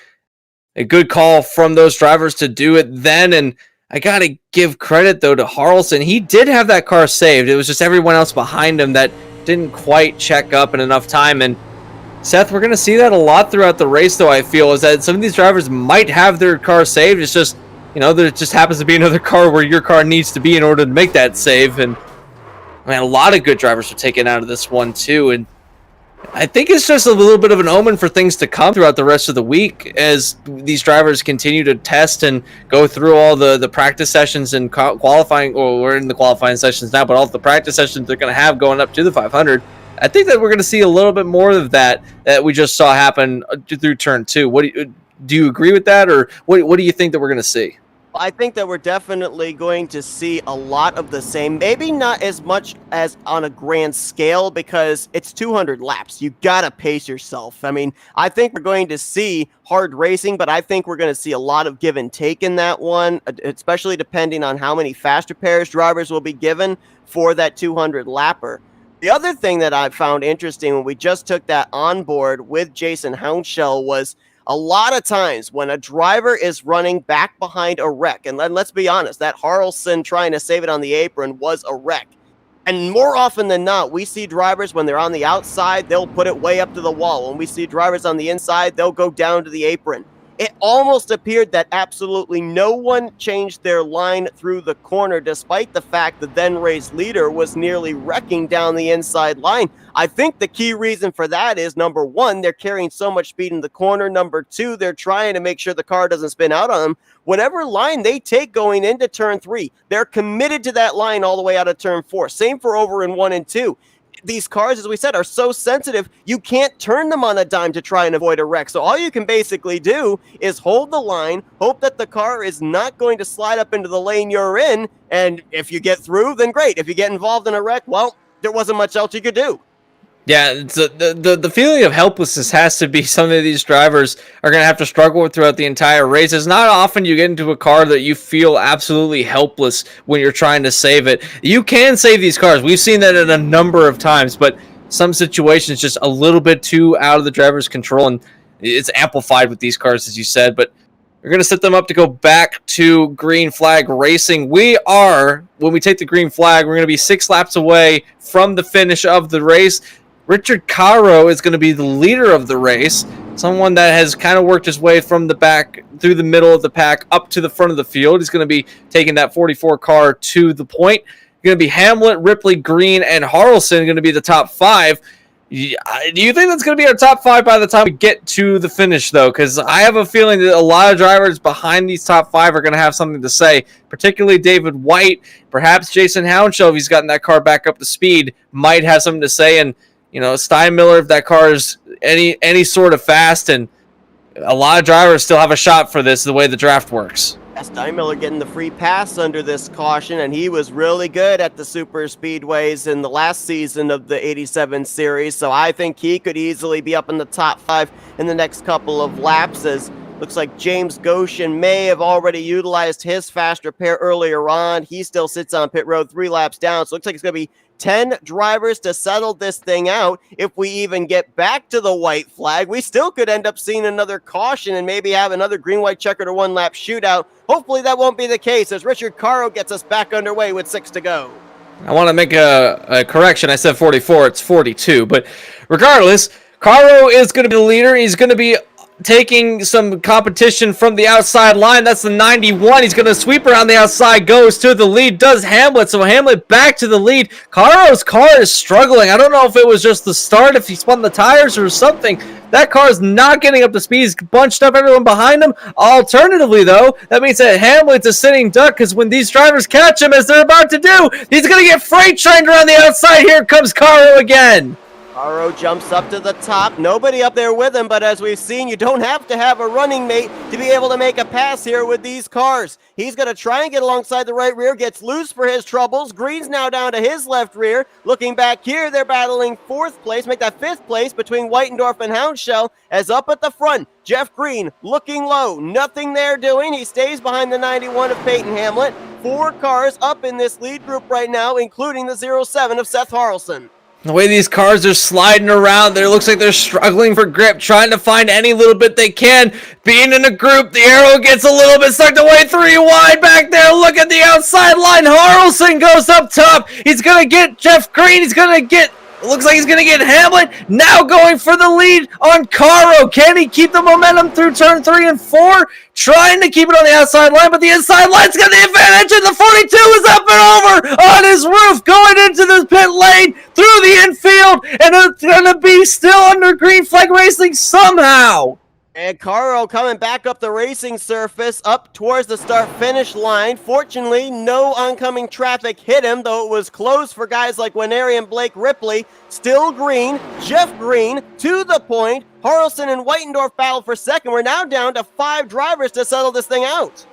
a good call from those drivers to do it then. And I got to give credit, though, to Harrelson. He did have that car saved. It was just everyone else behind him that didn't quite check up in enough time. And Seth, we're going to see that a lot throughout the race, though, I feel, is that some of these drivers might have their car saved. It's just, there just happens to be another car where your car needs to be in order to make that save. And, a lot of good drivers are taken out of this one, too. And I think it's just a little bit of an omen for things to come throughout the rest of the week as these drivers continue to test and go through all the practice sessions and qualifying, or we're in the qualifying sessions now, but all the practice sessions they're going to have going up to the 500. I think that we're going to see a little bit more of that we just saw happen through turn 2. Do you agree with that, or what do you think that we're going to see? I think that we're definitely going to see a lot of the same, maybe not as much as on a grand scale because it's 200 laps. You gotta pace yourself. I think we're going to see hard racing, but I think we're going to see a lot of give and take in that one, especially depending on how many fast repairs drivers will be given for that 200 lapper. The other thing that I found interesting when we just took that on board with Jason Houndshell was a lot of times when a driver is running back behind a wreck, and let's be honest, that Harrelson trying to save it on the apron was a wreck. And more often than not, we see drivers when they're on the outside, they'll put it way up to the wall. When we see drivers on the inside, they'll go down to the apron. It almost appeared that absolutely no one changed their line through the corner, despite the fact the then race leader was nearly wrecking down the inside line. I think the key reason for that is, number one, they're carrying so much speed in the corner. Number two, they're trying to make sure the car doesn't spin out on them. Whatever line they take going into turn 3, they're committed to that line all the way out of turn 4. Same for over in 1 and 2. These cars, as we said, are so sensitive, you can't turn them on a dime to try and avoid a wreck. So all you can basically do is hold the line, hope that the car is not going to slide up into the lane you're in, and if you get through, then great. If you get involved in a wreck, well, there wasn't much else you could do. Yeah, it's the feeling of helplessness has to be something these drivers are going to have to struggle with throughout the entire race. It's not often you get into a car that you feel absolutely helpless when you're trying to save it. You can save these cars. We've seen that a number of times, but some situations just a little bit too out of the driver's control, and it's amplified with these cars, as you said. But we're going to set them up to go back to green flag racing. When we take the green flag, we're going to be 6 laps away from the finish of the race. Richard Caro is going to be the leader of the race, someone that has kind of worked his way from the back through the middle of the pack up to the front of the field. He's going to be taking that 44 car to the point. Going to be Hamlet, Ripley, Green, and Harrelson going to be the top 5. Do you think that's going to be our top 5 by the time we get to the finish, though? Because I have a feeling that a lot of drivers behind these top 5 are going to have something to say, particularly David White. Perhaps Jason Hounshell, if he's gotten that car back up to speed, might have something to say. And Steinmiller, if that car is any sort of fast, and a lot of drivers still have a shot for this, the way the draft works. Steinmiller getting the free pass under this caution, and he was really good at the super speedways in the last season of the 87 series, so I think he could easily be up in the top 5 in the next couple of laps, as looks like James Goshen may have already utilized his fast repair earlier on. He still sits on pit road 3 laps down, so it looks like it's going to be 10 drivers to settle this thing out. If we even get back to the white flag, we still could end up seeing another caution and maybe have another green-white checkered or 1-lap shootout. Hopefully that won't be the case, as Richard Caro gets us back underway with 6 to go. I want to make a correction. I said 44, it's 42. But regardless, Caro is going to be the leader. He's going to be taking some competition from the outside line. That's the 91. He's going to sweep around the outside, goes to the lead, does Hamlet. So Hamlet back to the lead. Caro's car is struggling. I don't know if it was just the start, if he spun the tires or something. That car is not getting up to speed. He's bunched up everyone behind him. Alternatively, though, that means that Hamlet's a sitting duck, because when these drivers catch him, as they're about to do, he's going to get freight trained around the outside. Here comes Caro again. Caro jumps up to the top. Nobody up there with him, but as we've seen, you don't have to have a running mate to be able to make a pass here with these cars. He's going to try and get alongside the right rear, gets loose for his troubles. Green's now down to his left rear. Looking back here, they're battling 4th place, make that 5th place between Whitendorf and Hounshell, as up at the front, Jeff Green looking low. Nothing there doing. He stays behind the 91 of Peyton Hamlet. 4 cars up in this lead group right now, including the 07 of Seth Harrelson. The way these cars are sliding around, it looks like they're struggling for grip, trying to find any little bit they can. Being in a group, the arrow gets a little bit sucked away. 3 wide back there. Look at the outside line. Harrelson goes up top. He's going to get Jeff Green. Looks like he's going to get Hamlet. Now going for the lead on Caro. Can he keep the momentum through turn 3 and 4? Trying to keep it on the outside line, but the inside line's got the advantage, and the 42 is up and over on his roof, going into the pit lane through the infield, and it's going to be still under green flag racing somehow. And Caro coming back up the racing surface, up towards the start-finish line. Fortunately, no oncoming traffic hit him, though it was close for guys like Winery and Blake Ripley. Still Green, Jeff Green, to the point. Harrelson and Whitendorf battle for second. We're now down to 5 drivers to settle this thing out.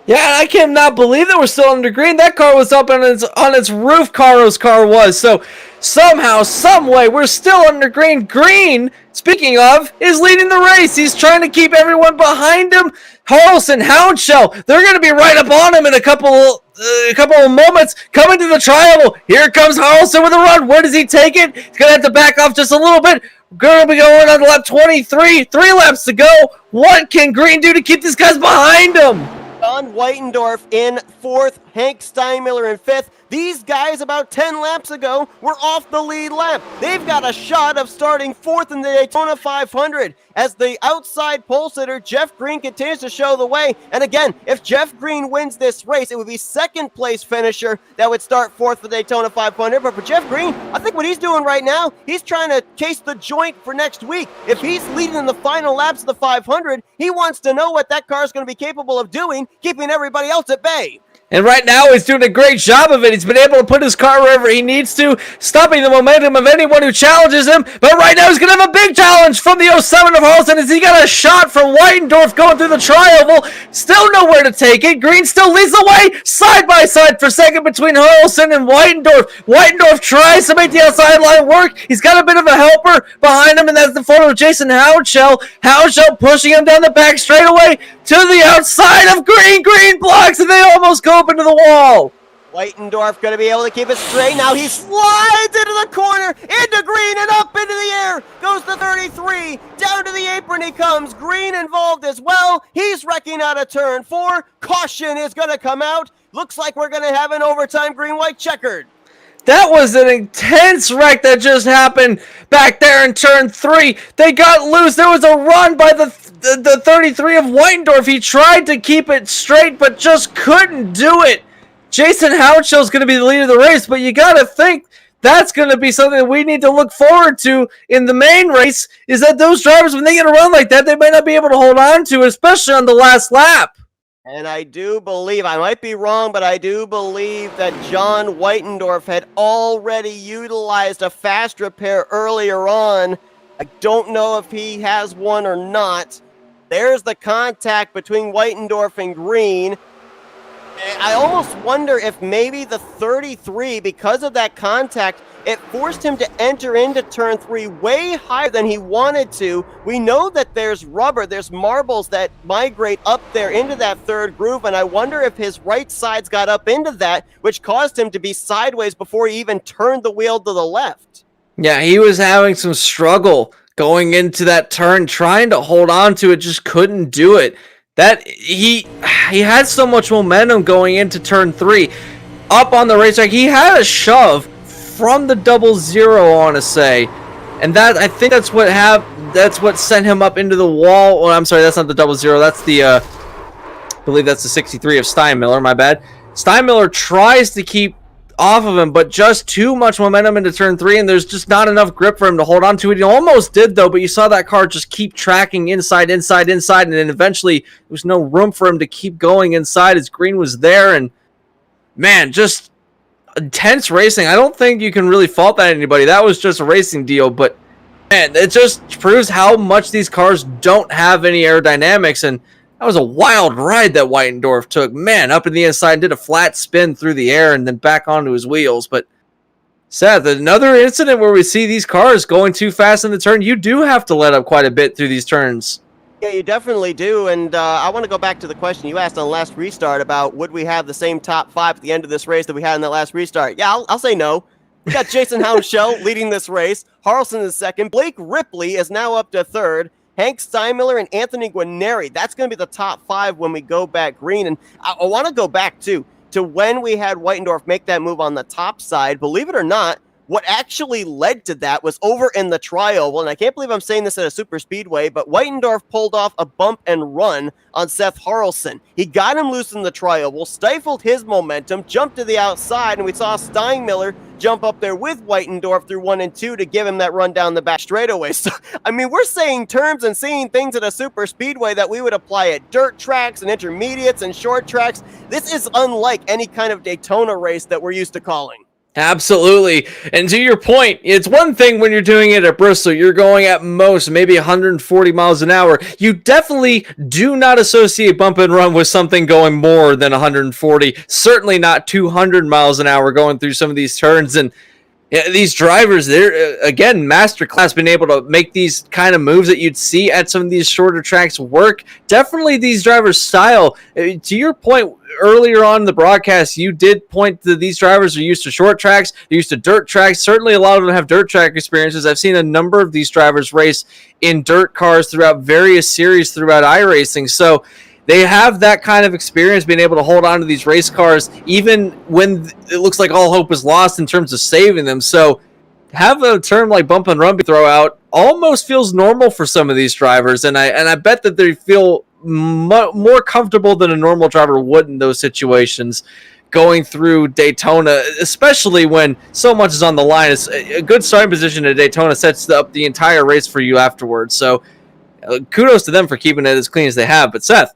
Yeah, I cannot believe that we're still under green. That car was up on its roof, Caro's car was. So somehow, some way, we're still under green. Green, speaking of, is leading the race. He's trying to keep everyone behind him. Harrelson, Hounshell, they're going to be right up on him in a couple of moments. Coming to the triangle. Here comes Harrelson with a run. Where does he take it? He's going to have to back off just a little bit. Going to be going on to lap 23. 3 laps to go. What can Green do to keep these guys behind him? John Whitendorf in 4th, Hank Steinmiller in 5th. These guys about 10 laps ago were off the lead lap. They've got a shot of starting 4th in the Daytona 500. as the outside pole sitter, Jeff Green, continues to show the way. And again, if Jeff Green wins this race, it would be second place finisher that would start fourth for Daytona 500. But for Jeff Green, I think what he's doing right now, he's trying to case the joint for next week. If he's leading in the final laps of the 500, he wants to know what that car is going to be capable of doing, keeping everybody else at bay. And right now, he's doing a great job of it. He's been able to put his car wherever he needs to, stopping the momentum of anyone who challenges him. But right now, he's going to have a big challenge from the 07 of Harlson as he got a shot from Weitendorf going through the tri-oval. Still nowhere to take it. Green still leads the way, side by side for second between Harlson and Weitendorf. Weitendorf tries to make the outside line work. He's got a bit of a helper behind him, and that's the photo of Jason Houchel. Houchel pushing him down the back straightaway to the outside of Green. Green blocks, and they almost go up into the wall. Weitendorf going to be able to keep it straight. Now he slides into the corner, into Green, and up into the air. Goes to 33. Down to the apron he comes. Green involved as well. He's wrecking out of turn 4. Caution is going to come out. Looks like we're going to have an overtime green-white checkered. That was an intense wreck that just happened back there in turn 3. They got loose. There was a run by the 33 of Weitendorf. He tried to keep it straight, but just couldn't do it. Jason Houchel is going to be the leader of the race, but you got to think that's going to be something that we need to look forward to in the main race, is that those drivers, when they get a run like that, they might not be able to hold on to, especially on the last lap. And I do believe, I might be wrong, but I do believe that John Weitendorf had already utilized a fast repair earlier on. I don't know if he has one or not. There's the contact between Weitendorf and Green. I almost wonder if maybe the 33, because of that contact, it forced him to enter into turn 3 way higher than he wanted to. We know that there's rubber, there's marbles that migrate up there into that third groove, and I wonder if his right sides got up into that, which caused him to be sideways before he even turned the wheel to the left. Yeah, he was having some struggle going into that turn, trying to hold on to it, just couldn't do it. That he had so much momentum going into turn 3. Up on the racetrack, he had a shove from the 00, I want to say, and that, I think that's what sent him up into the wall. Well, I'm sorry, that's not the 00. That's the I believe that's the 63 of Steinmiller. My bad. Steinmiller tries to keep off of him, but just too much momentum into turn 3, and there's just not enough grip for him to hold on to it. He almost did, though, but you saw that car just keep tracking inside, and then eventually there was no room for him to keep going inside as Green was there, and man, just intense racing. I don't think you can really fault that anybody. That was just a racing deal, but man, it just proves how much these cars don't have any aerodynamics, and that was a wild ride that Weitendorf took. Man, up in the inside, did a flat spin through the air and then back onto his wheels. But Seth, another incident where we see these cars going too fast in the turn. You do have to let up quite a bit through these turns. Yeah, you definitely do, and I want to go back to the question you asked on the last restart about would we have the same top 5 at the end of this race that we had in that last restart. Yeah, I'll say no. We got Jason Houchel leading this race. Harlson is second. Blake Ripley is now up to third. Hank Steinmiller and Anthony Guarneri. That's going to be the top 5 when we go back green. And I want to go back, too, to when we had Weitendorf make that move on the top side. Believe it or not, what actually led to that was over in the tri-oval, and I can't believe I'm saying this at a super speedway, but Weitendorf pulled off a bump and run on Seth Harlson. He got him loose in the tri-oval, stifled his momentum, jumped to the outside, and we saw Steinmiller jump up there with Weitendorf through 1 and 2 to give him that run down the back straightaway. So, I mean, we're saying terms and seeing things at a super speedway that we would apply at dirt tracks and intermediates and short tracks. This is unlike any kind of Daytona race that we're used to calling. Absolutely. And to your point, it's one thing when you're doing it at Bristol, you're going at most maybe 140 miles an hour. You definitely do not associate bump and run with something going more than 140, certainly not 200 miles an hour going through some of these turns. And yeah, these drivers, they're, again, masterclass, being able to make these kind of moves that you'd see at some of these shorter tracks work. Definitely these drivers' style. To your point, earlier on in the broadcast, you did point to these drivers are used to short tracks, they're used to dirt tracks. Certainly a lot of them have dirt track experiences. I've seen a number of these drivers race in dirt cars throughout various series throughout iRacing. So they have that kind of experience being able to hold on to these race cars even when it looks like all hope is lost in terms of saving them. So have a term like bump and run throw out almost feels normal for some of these drivers, and I bet that they feel more comfortable than a normal driver would in those situations going through Daytona, especially when so much is on the line. It's a good starting position at Daytona sets up the entire race for you afterwards. So kudos to them for keeping it as clean as they have. But Seth,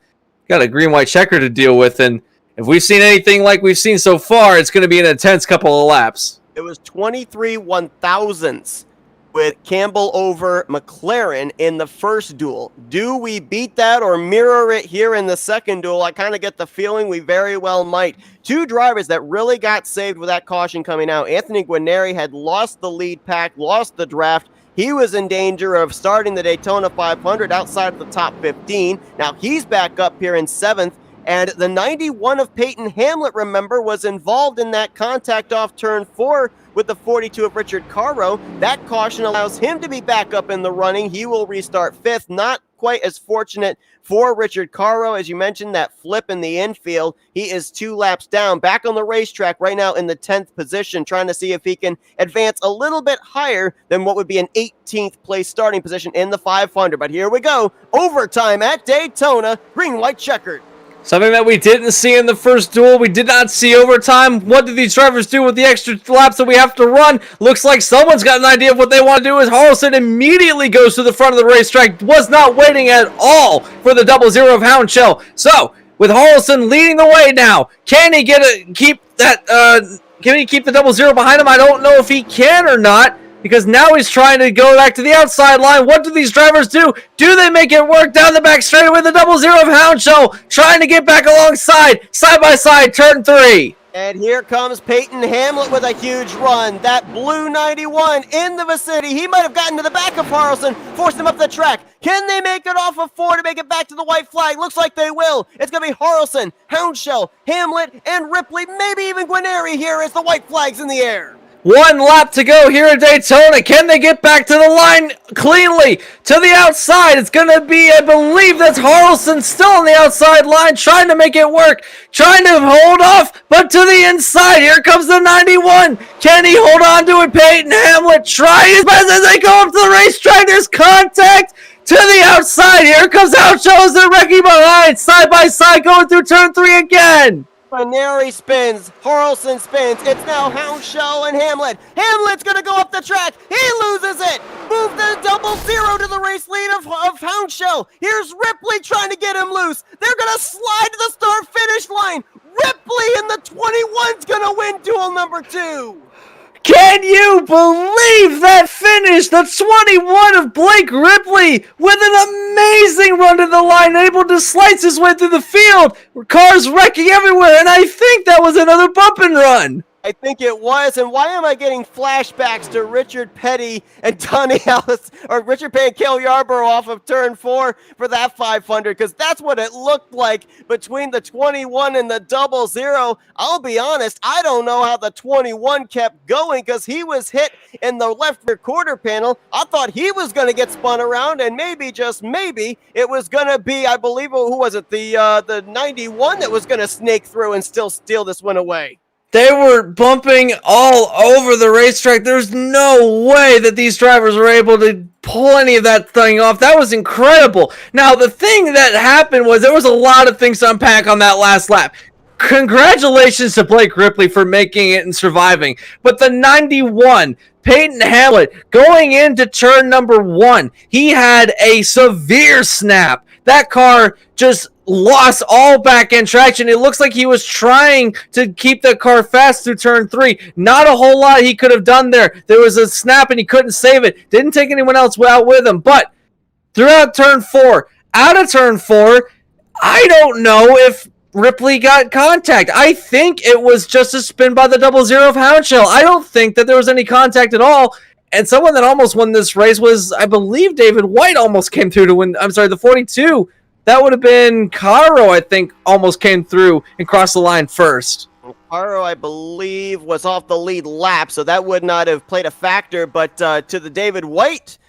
got a green-white checker to deal with, and if we've seen anything like we've seen so far, it's going to be an intense couple of laps. It was 23 1,000ths with Campbell over McLaren in the first duel. Do we beat that or mirror it here in the second duel? I kind of get the feeling we very well might. Two drivers that really got saved with that caution coming out. Anthony Guarneri had lost the lead pack, lost the draft. He was in danger of starting the Daytona 500 outside of the top 15. Now he's back up here in 7th. And the 91 of Peyton Hamlet, remember, was involved in that contact off turn 4 with the 42 of Richard Caro. That caution allows him to be back up in the running. He will restart 5th. Not quite as fortunate for Richard Caro. As you mentioned, that flip in the infield. He is 2 laps down, back on the racetrack right now in the 10th position, trying to see if he can advance a little bit higher than what would be an 18th place starting position in the 500. But here we go. Overtime at Daytona. Green-white checkered. Something that we didn't see in the first duel. We did not see overtime. What did these drivers do with the extra laps that we have to run? Looks like someone's got an idea of what they want to do as Harrelson immediately goes to the front of the racetrack. Was not waiting at all for the 00 of Houndshell. So, with Harrelson leading the way now, can he keep the 00 behind him? I don't know if he can or not, because now he's trying to go back to the outside line. What do these drivers do? Do they make it work down the back straight with the 00 of Houndshell, trying to get back alongside, side by side, turn 3. And here comes Peyton Hamlet with a huge run. That blue 91 in the vicinity. He might have gotten to the back of Harrelson, forced him up the track. Can they make it off of 4 to make it back to the white flag? Looks like they will. It's going to be Harrelson, Houndshell, Hamlet, and Ripley, maybe even Guarneri here as the white flag's in the air. 1 lap to go here at Daytona. Can they get back to the line cleanly? To the outside, it's going to be, I believe that's Harrelson still on the outside line, trying to make it work, trying to hold off, but to the inside. Here comes the 91. Can he hold on to it? Peyton Hamlet trying his best as they go up to the racetrack. There's contact to the outside. Here comes Houndshell as they're wrecking behind, side by side, going through turn 3 again. Guarneri spins, Harrelson spins, it's now Houndshell and Hamlet. Hamlet's gonna go up the track, he loses it! Move the 00 to the race lead of Houndshell. Here's Ripley trying to get him loose. They're gonna slide to the start-finish line. Ripley in the 21's gonna win duel number 2. Can you believe that finish? The 21 of Blake Ripley with an amazing run to the line, able to slice his way through the field. Cars wrecking everywhere, and I think that was another bump and run. I think it was, and why am I getting flashbacks to Richard Petty and Donnie Ellis, or Richard Petty and Cale Yarborough off of turn 4 for that 500, because that's what it looked like between the 21 and the 00. I'll be honest, I don't know how the 21 kept going, because he was hit in the left rear quarter panel. I thought he was going to get spun around, and maybe, just maybe, it was going to be, I believe, who was it, the 91 that was going to snake through and still steal this one away. They were bumping all over the racetrack. There's no way that these drivers were able to pull any of that thing off. That was incredible. Now, the thing that happened was there was a lot of things to unpack on that last lap. Congratulations to Blake Ripley for making it and surviving. But the 91, Peyton Hamlet, going into turn number 1, he had a severe snap. That car just lost all back end traction. It looks like he was trying to keep the car fast through turn 3. Not a whole lot he could have done there. There was a snap and he couldn't save it. Didn't take anyone else out with him. But throughout turn 4, out of turn 4, I don't know if Ripley got contact. I think it was just a spin by the 00 of Houndshell. I don't think that there was any contact at all. And someone that almost won this race was, I believe, David White almost came through to win. I'm sorry, the 42. That would have been Caro, I think, almost came through and crossed the line first. Caro, I believe, was off the lead lap, so that would not have played a factor. But to the David White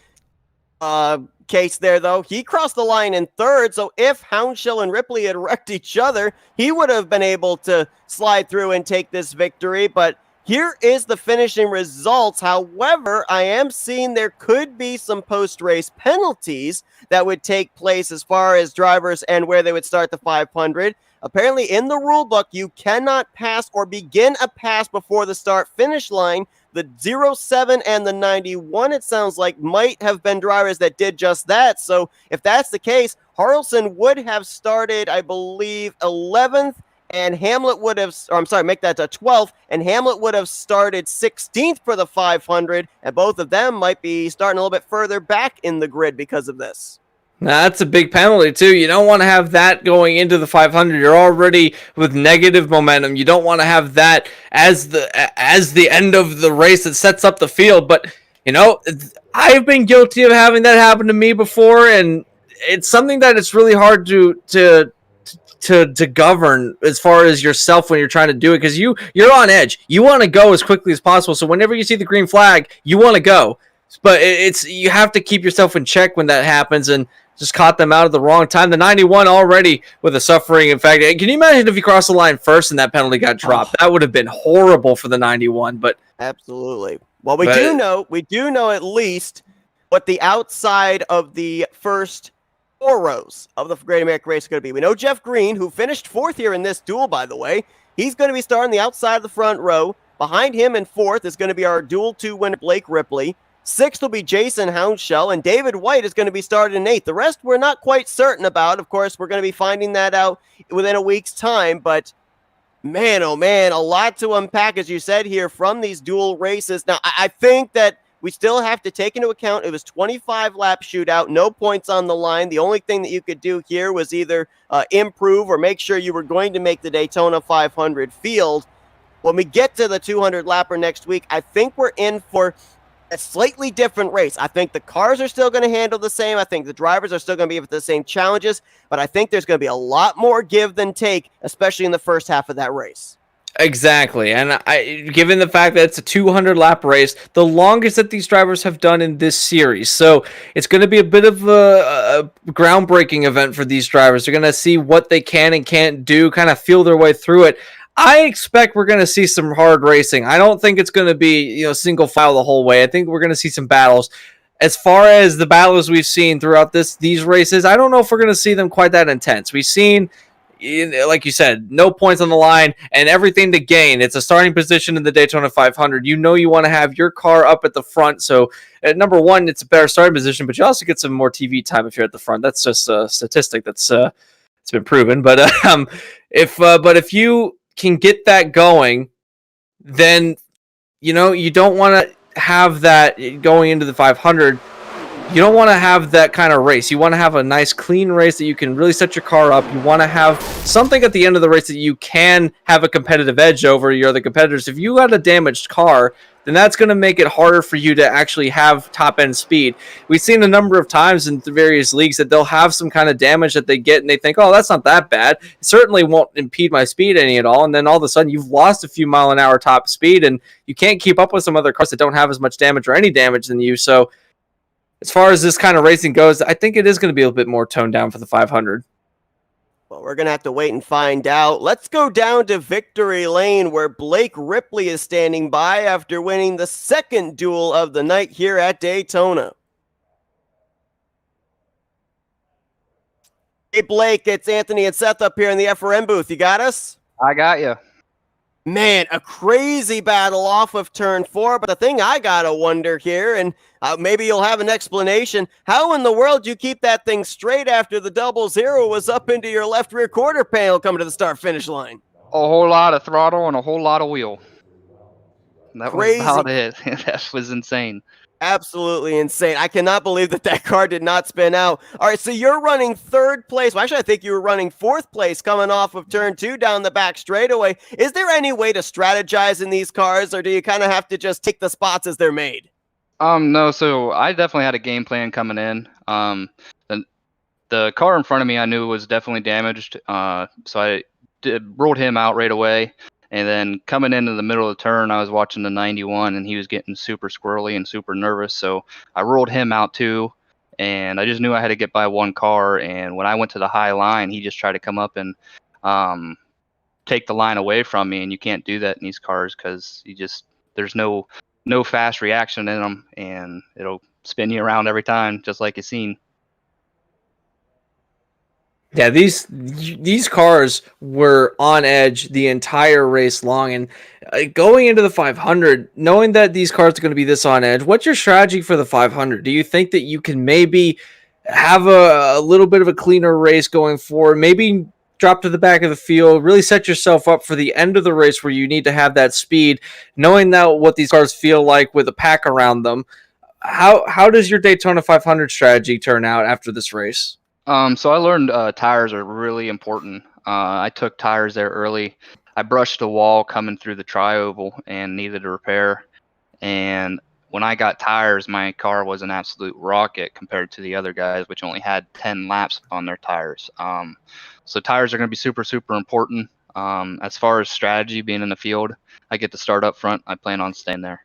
case there, though, he crossed the line in 3rd. So if Houndshell and Ripley had wrecked each other, he would have been able to slide through and take this victory. But Here is the finishing results. However, I am seeing there could be some post-race penalties that would take place as far as drivers and where they would start the 500. Apparently, in the rule book, you cannot pass or begin a pass before the start-finish line. The 07 and the 91, it sounds like, might have been drivers that did just that. So if that's the case, Harrelson would have started, I believe, 11th, and Hamlet would have, or I'm sorry, make that a 12th, and Hamlet would have started 16th for the 500, and both of them might be starting a little bit further back in the grid because of this. Now, that's a big penalty, too. You don't want to have that going into the 500. You're already with negative momentum. You don't want to have that as the end of the race that sets up the field. But, you know, I've been guilty of having that happen to me before, and it's something that it's really hard to govern as far as yourself when you're trying to do it, because you're on edge. You want to go as quickly as possible. So whenever you see the green flag, you want to go. But you have to keep yourself in check when that happens, and just caught them out at the wrong time. The 91 already with a suffering. In fact, can you imagine if he crossed the line first and that penalty got dropped? That would have been horrible for the 91. But absolutely. Well, we do know at least what the outside of the first 4 rows of the Great American Race is going to be. We know Jeff Green, who finished 4th here in this duel, by the way, he's going to be starting the outside of the front row. Behind him in 4th is going to be our Duel 2 winner, Blake Ripley. 6th will be Jason Hounshell, and David White is going to be started in 8th. The rest we're not quite certain about. Of course, we're going to be finding that out within a week's time, but man, oh man, a lot to unpack, as you said here, from these dual races. Now, I think that we still have to take into account it was 25-lap shootout, no points on the line. The only thing that you could do here was either improve or make sure you were going to make the Daytona 500 field. When we get to the 200-lapper next week, I think we're in for a slightly different race. I think the cars are still going to handle the same. I think the drivers are still going to be with the same challenges, but I think there's going to be a lot more give than take, especially in the first half of that race. Exactly, and given the fact that it's a 200-lap race, the longest that these drivers have done in this series, so it's going to be a bit of a groundbreaking event for these drivers. They're going to see what they can and can't do, kind of feel their way through it. I expect we're going to see some hard racing. I don't think it's going to be single file the whole way. I think we're going to see some battles. As far as the battles we've seen throughout these races, I don't know if we're going to see them quite that intense. We've seen, like you said, no points on the line and everything to gain. It's a starting position in the Daytona 500. You want to have your car up at the front. So at number one, it's a better starting position, but you also get some more TV time if you're at the front. That's just a statistic that's it's been proven. But if you can get that going, then you don't want to have that going into the 500. You don't want to have that kind of race. You want to have a nice clean race that you can really set your car up. You want to have something at the end of the race that you can have a competitive edge over your other competitors. If you got a damaged car, then that's going to make it harder for you to actually have top-end speed. We've seen a number of times in the various leagues that they'll have some kind of damage that they get, and they think, oh, that's not that bad. It certainly won't impede my speed any at all, and then all of a sudden you've lost a few mile-an-hour top speed, and you can't keep up with some other cars that don't have as much damage or any damage than you. So as far as this kind of racing goes, I think it is going to be a little bit more toned down for the 500. Well, we're going to have to wait and find out. Let's go down to Victory Lane, where Blake Ripley is standing by after winning the second duel of the night here at Daytona. Hey, Blake, it's Anthony and Seth up here in the FRM booth. You got us? I got you. Man, a crazy battle off of turn 4, but the thing I gotta wonder here, and maybe you'll have an explanation, how in the world do you keep that thing straight after the 00 was up into your left rear quarter panel coming to the start-finish line? A whole lot of throttle and a whole lot of wheel. That Crazy. was about it. That was insane. Absolutely insane. I cannot believe that car did not spin out. All right, so you're running 3rd place. Well, actually, I think you were running 4th place coming off of turn 2 down the back straightaway. Is there any way to strategize in these cars, or do you kind of have to just take the spots as they're made? No, so I definitely had a game plan coming in. The car in front of me I knew was definitely damaged, so I rolled him out right away. And then coming into the middle of the turn, I was watching the 91, and he was getting super squirrely and super nervous. So I rolled him out too, and I just knew I had to get by one car. And when I went to the high line, he just tried to come up and take the line away from me, and you can't do that in these cars because there's no fast reaction in them, and it'll spin you around every time, just like you've seen. Yeah, these cars were on edge the entire race long, and going into the 500, knowing that these cars are going to be this on edge, what's your strategy for the 500? Do you think that you can maybe have a little bit of a cleaner race going forward, maybe drop to the back of the field, really set yourself up for the end of the race where you need to have that speed, knowing now what these cars feel like with a pack around them? How does your Daytona 500 strategy turn out after this race? So I learned tires are really important. I took tires there early. I brushed a wall coming through the tri-oval and needed a repair. And when I got tires, my car was an absolute rocket compared to the other guys, which only had 10 laps on their tires. So tires are going to be super, super important. As far as strategy, being in the field, I get to start up front. I plan on staying there.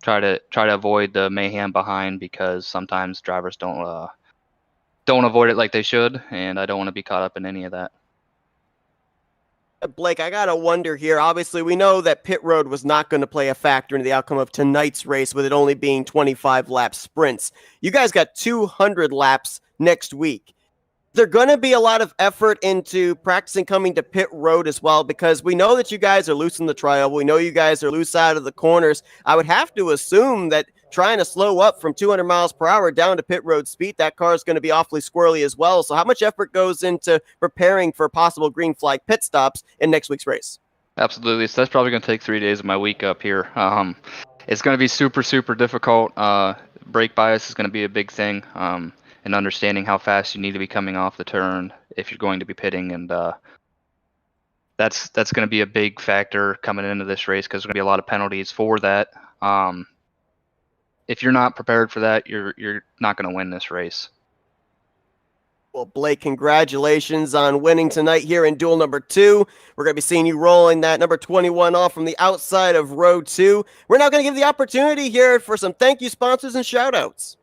Try to avoid the mayhem behind, because sometimes drivers don't avoid it like they should, and I don't want to be caught up in any of that. Blake, I gotta wonder here. Obviously, we know that pit road was not going to play a factor in the outcome of tonight's race, with it only being 25 lap sprints. You guys got 200 laps next week. There's going to be a lot of effort into practicing coming to pit road as well, because we know that you guys are loose in the tri-oval. We know you guys are loose out of the corners. I would have to assume that trying to slow up from 200 miles per hour down to pit road speed, that car is going to be awfully squirrely as well. So how much effort goes into preparing for possible green flag pit stops in next week's race? Absolutely. So that's probably going to take 3 days of my week up here. It's going to be super, super difficult. Brake bias is going to be a big thing, and understanding how fast you need to be coming off the turn if you're going to be pitting. And that's going to be a big factor coming into this race, because there's going to be a lot of penalties for that. If you're not prepared for that, you're not going to win this race. Well, Blake, congratulations on winning tonight here in duel number 2. We're going to be seeing you rolling that number 21 off from the outside of row 2. We're now going to give the opportunity here for some thank you sponsors and shout outs.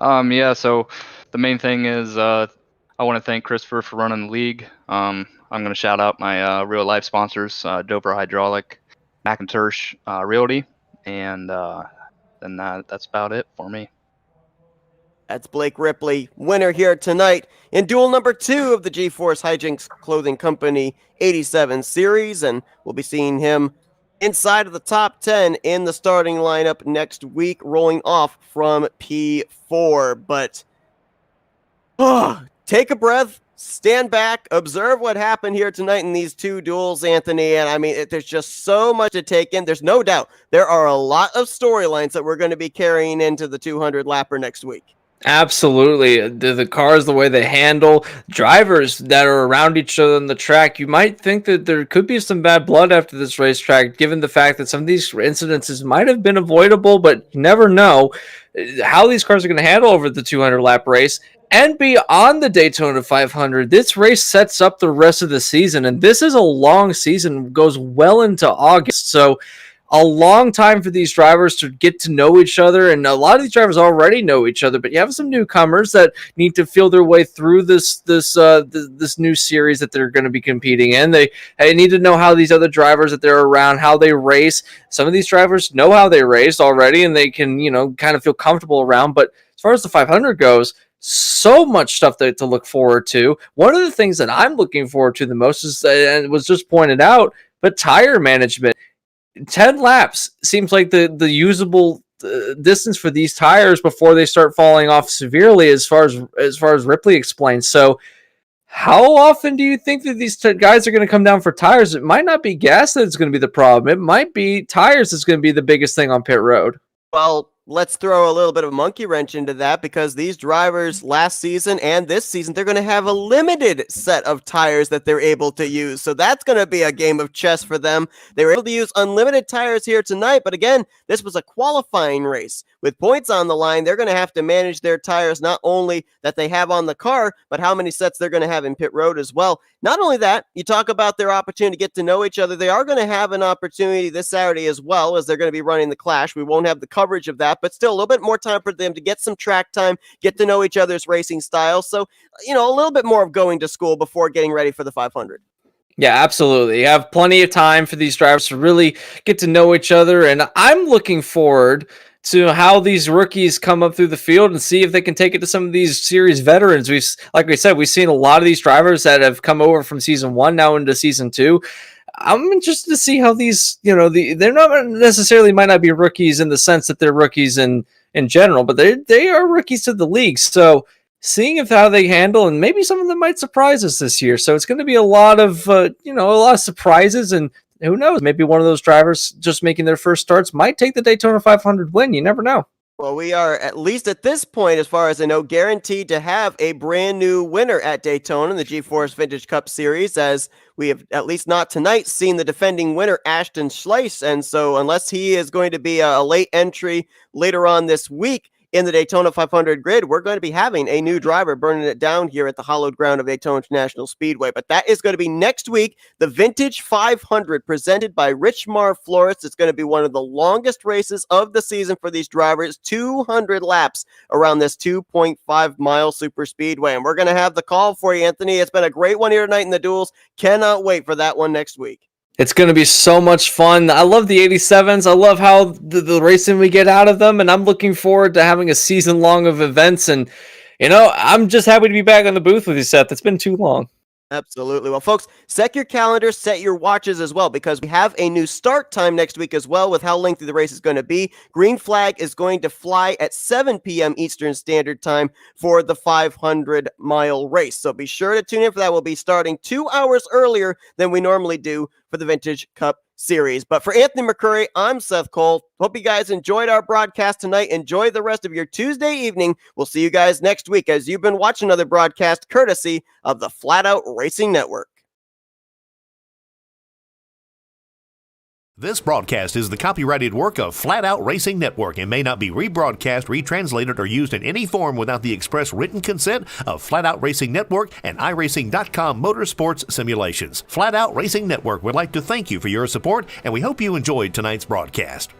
Yeah, so the main thing is I want to thank Christopher for running the league. I'm going to shout out my real life sponsors, Dover Hydraulic, McIntosh Realty, and then that's about it for me. That's Blake Ripley, winner here tonight in duel number 2 of the G-Force Hijinx Clothing Company 87 series, and we'll be seeing him inside of the top 10 in the starting lineup next week, rolling off from P4. But take a breath, stand back, observe what happened here tonight in these 2 duels, Anthony. And I mean, there's just so much to take in. There's no doubt there are a lot of storylines that we're going to be carrying into the 200 lapper next week. Absolutely. The cars, the way they handle drivers that are around each other on the track, you might think that there could be some bad blood after this racetrack, given the fact that some of these incidences might have been avoidable, but you never know how these cars are going to handle over the 200 lap race. And beyond the Daytona 500, this race sets up the rest of the season, and this is a long season, goes well into August. So a long time for these drivers to get to know each other, and a lot of these drivers already know each other, but you have some newcomers that need to feel their way through this new series that they're going to be competing in. They need to know how these other drivers that they're around, how they race. Some of these drivers know how they race already, and they can, kind of feel comfortable around. But as far as the 500 goes, so much stuff to look forward to. One of the things that I'm looking forward to the most is, and it was just pointed out, but tire management. 10 laps seems like the usable distance for these tires before they start falling off severely, as far as Ripley explained. So how often do you think that these guys are going to come down for tires? It might not be gas that's going to be the problem. It might be tires that's going to be the biggest thing on pit road. Well, let's throw a little bit of a monkey wrench into that, because these drivers last season and this season, they're going to have a limited set of tires that they're able to use. So that's going to be a game of chess for them. They were able to use unlimited tires here tonight, but again, this was a qualifying race. With points on the line, they're going to have to manage their tires, not only that they have on the car, but how many sets they're going to have in pit road as well. Not only that, you talk about their opportunity to get to know each other. They are going to have an opportunity this Saturday as well, as they're going to be running the Clash. We won't have the coverage of that, but still a little bit more time for them to get some track time, get to know each other's racing styles. So, a little bit more of going to school before getting ready for the 500. Yeah, absolutely. You have plenty of time for these drivers to really get to know each other. And I'm looking forward to how these rookies come up through the field and see if they can take it to some of these series veterans. Like we said, we've seen a lot of these drivers that have come over from season 1 now into season 2. I'm interested to see how these, they're not necessarily might not be rookies in the sense that they're rookies in general, but they are rookies to the league. So seeing if how they handle, and maybe some of them might surprise us this year. So it's going to be a lot of surprises, and who knows, maybe one of those drivers just making their first starts might take the Daytona 500 win. You never know. Well, we are, at least at this point, as far as I know, guaranteed to have a brand new winner at Daytona in the G-Force Vintage Cup Series, as we have, at least not tonight, seen the defending winner, Ashton Schleiss. And so unless he is going to be a late entry later on this week in the Daytona 500 grid, we're going to be having a new driver burning it down here at the hallowed ground of Daytona International Speedway. But that is going to be next week, the Vintage 500 presented by Richmar Florist. It's going to be one of the longest races of the season for these drivers, 200 laps around this 2.5 mile super speedway. And we're going to have the call for you, Anthony. It's been a great one here tonight in the duels. Cannot wait for that one next week. It's going to be so much fun. I love the 87s. I love how the racing we get out of them, and I'm looking forward to having a season long of events. And, I'm just happy to be back on the booth with you, Seth. It's been too long. Absolutely. Well, folks, set your calendars, set your watches as well, because we have a new start time next week as well with how lengthy the race is going to be. Green flag is going to fly at 7 p.m. Eastern Standard Time for the 500-mile race. So be sure to tune in for that. We'll be starting 2 hours earlier than we normally do for the Vintage Cup Series. But for Anthony McCurry, I'm Seth Cole. Hope you guys enjoyed our broadcast tonight. Enjoy the rest of your Tuesday evening. We'll see you guys next week as you've been watching another broadcast courtesy of the Flatout Racing Network. This broadcast is the copyrighted work of Flatout Racing Network and may not be rebroadcast, retranslated, or used in any form without the express written consent of Flatout Racing Network and iRacing.com Motorsports Simulations. Flatout Racing Network would like to thank you for your support, and we hope you enjoyed tonight's broadcast.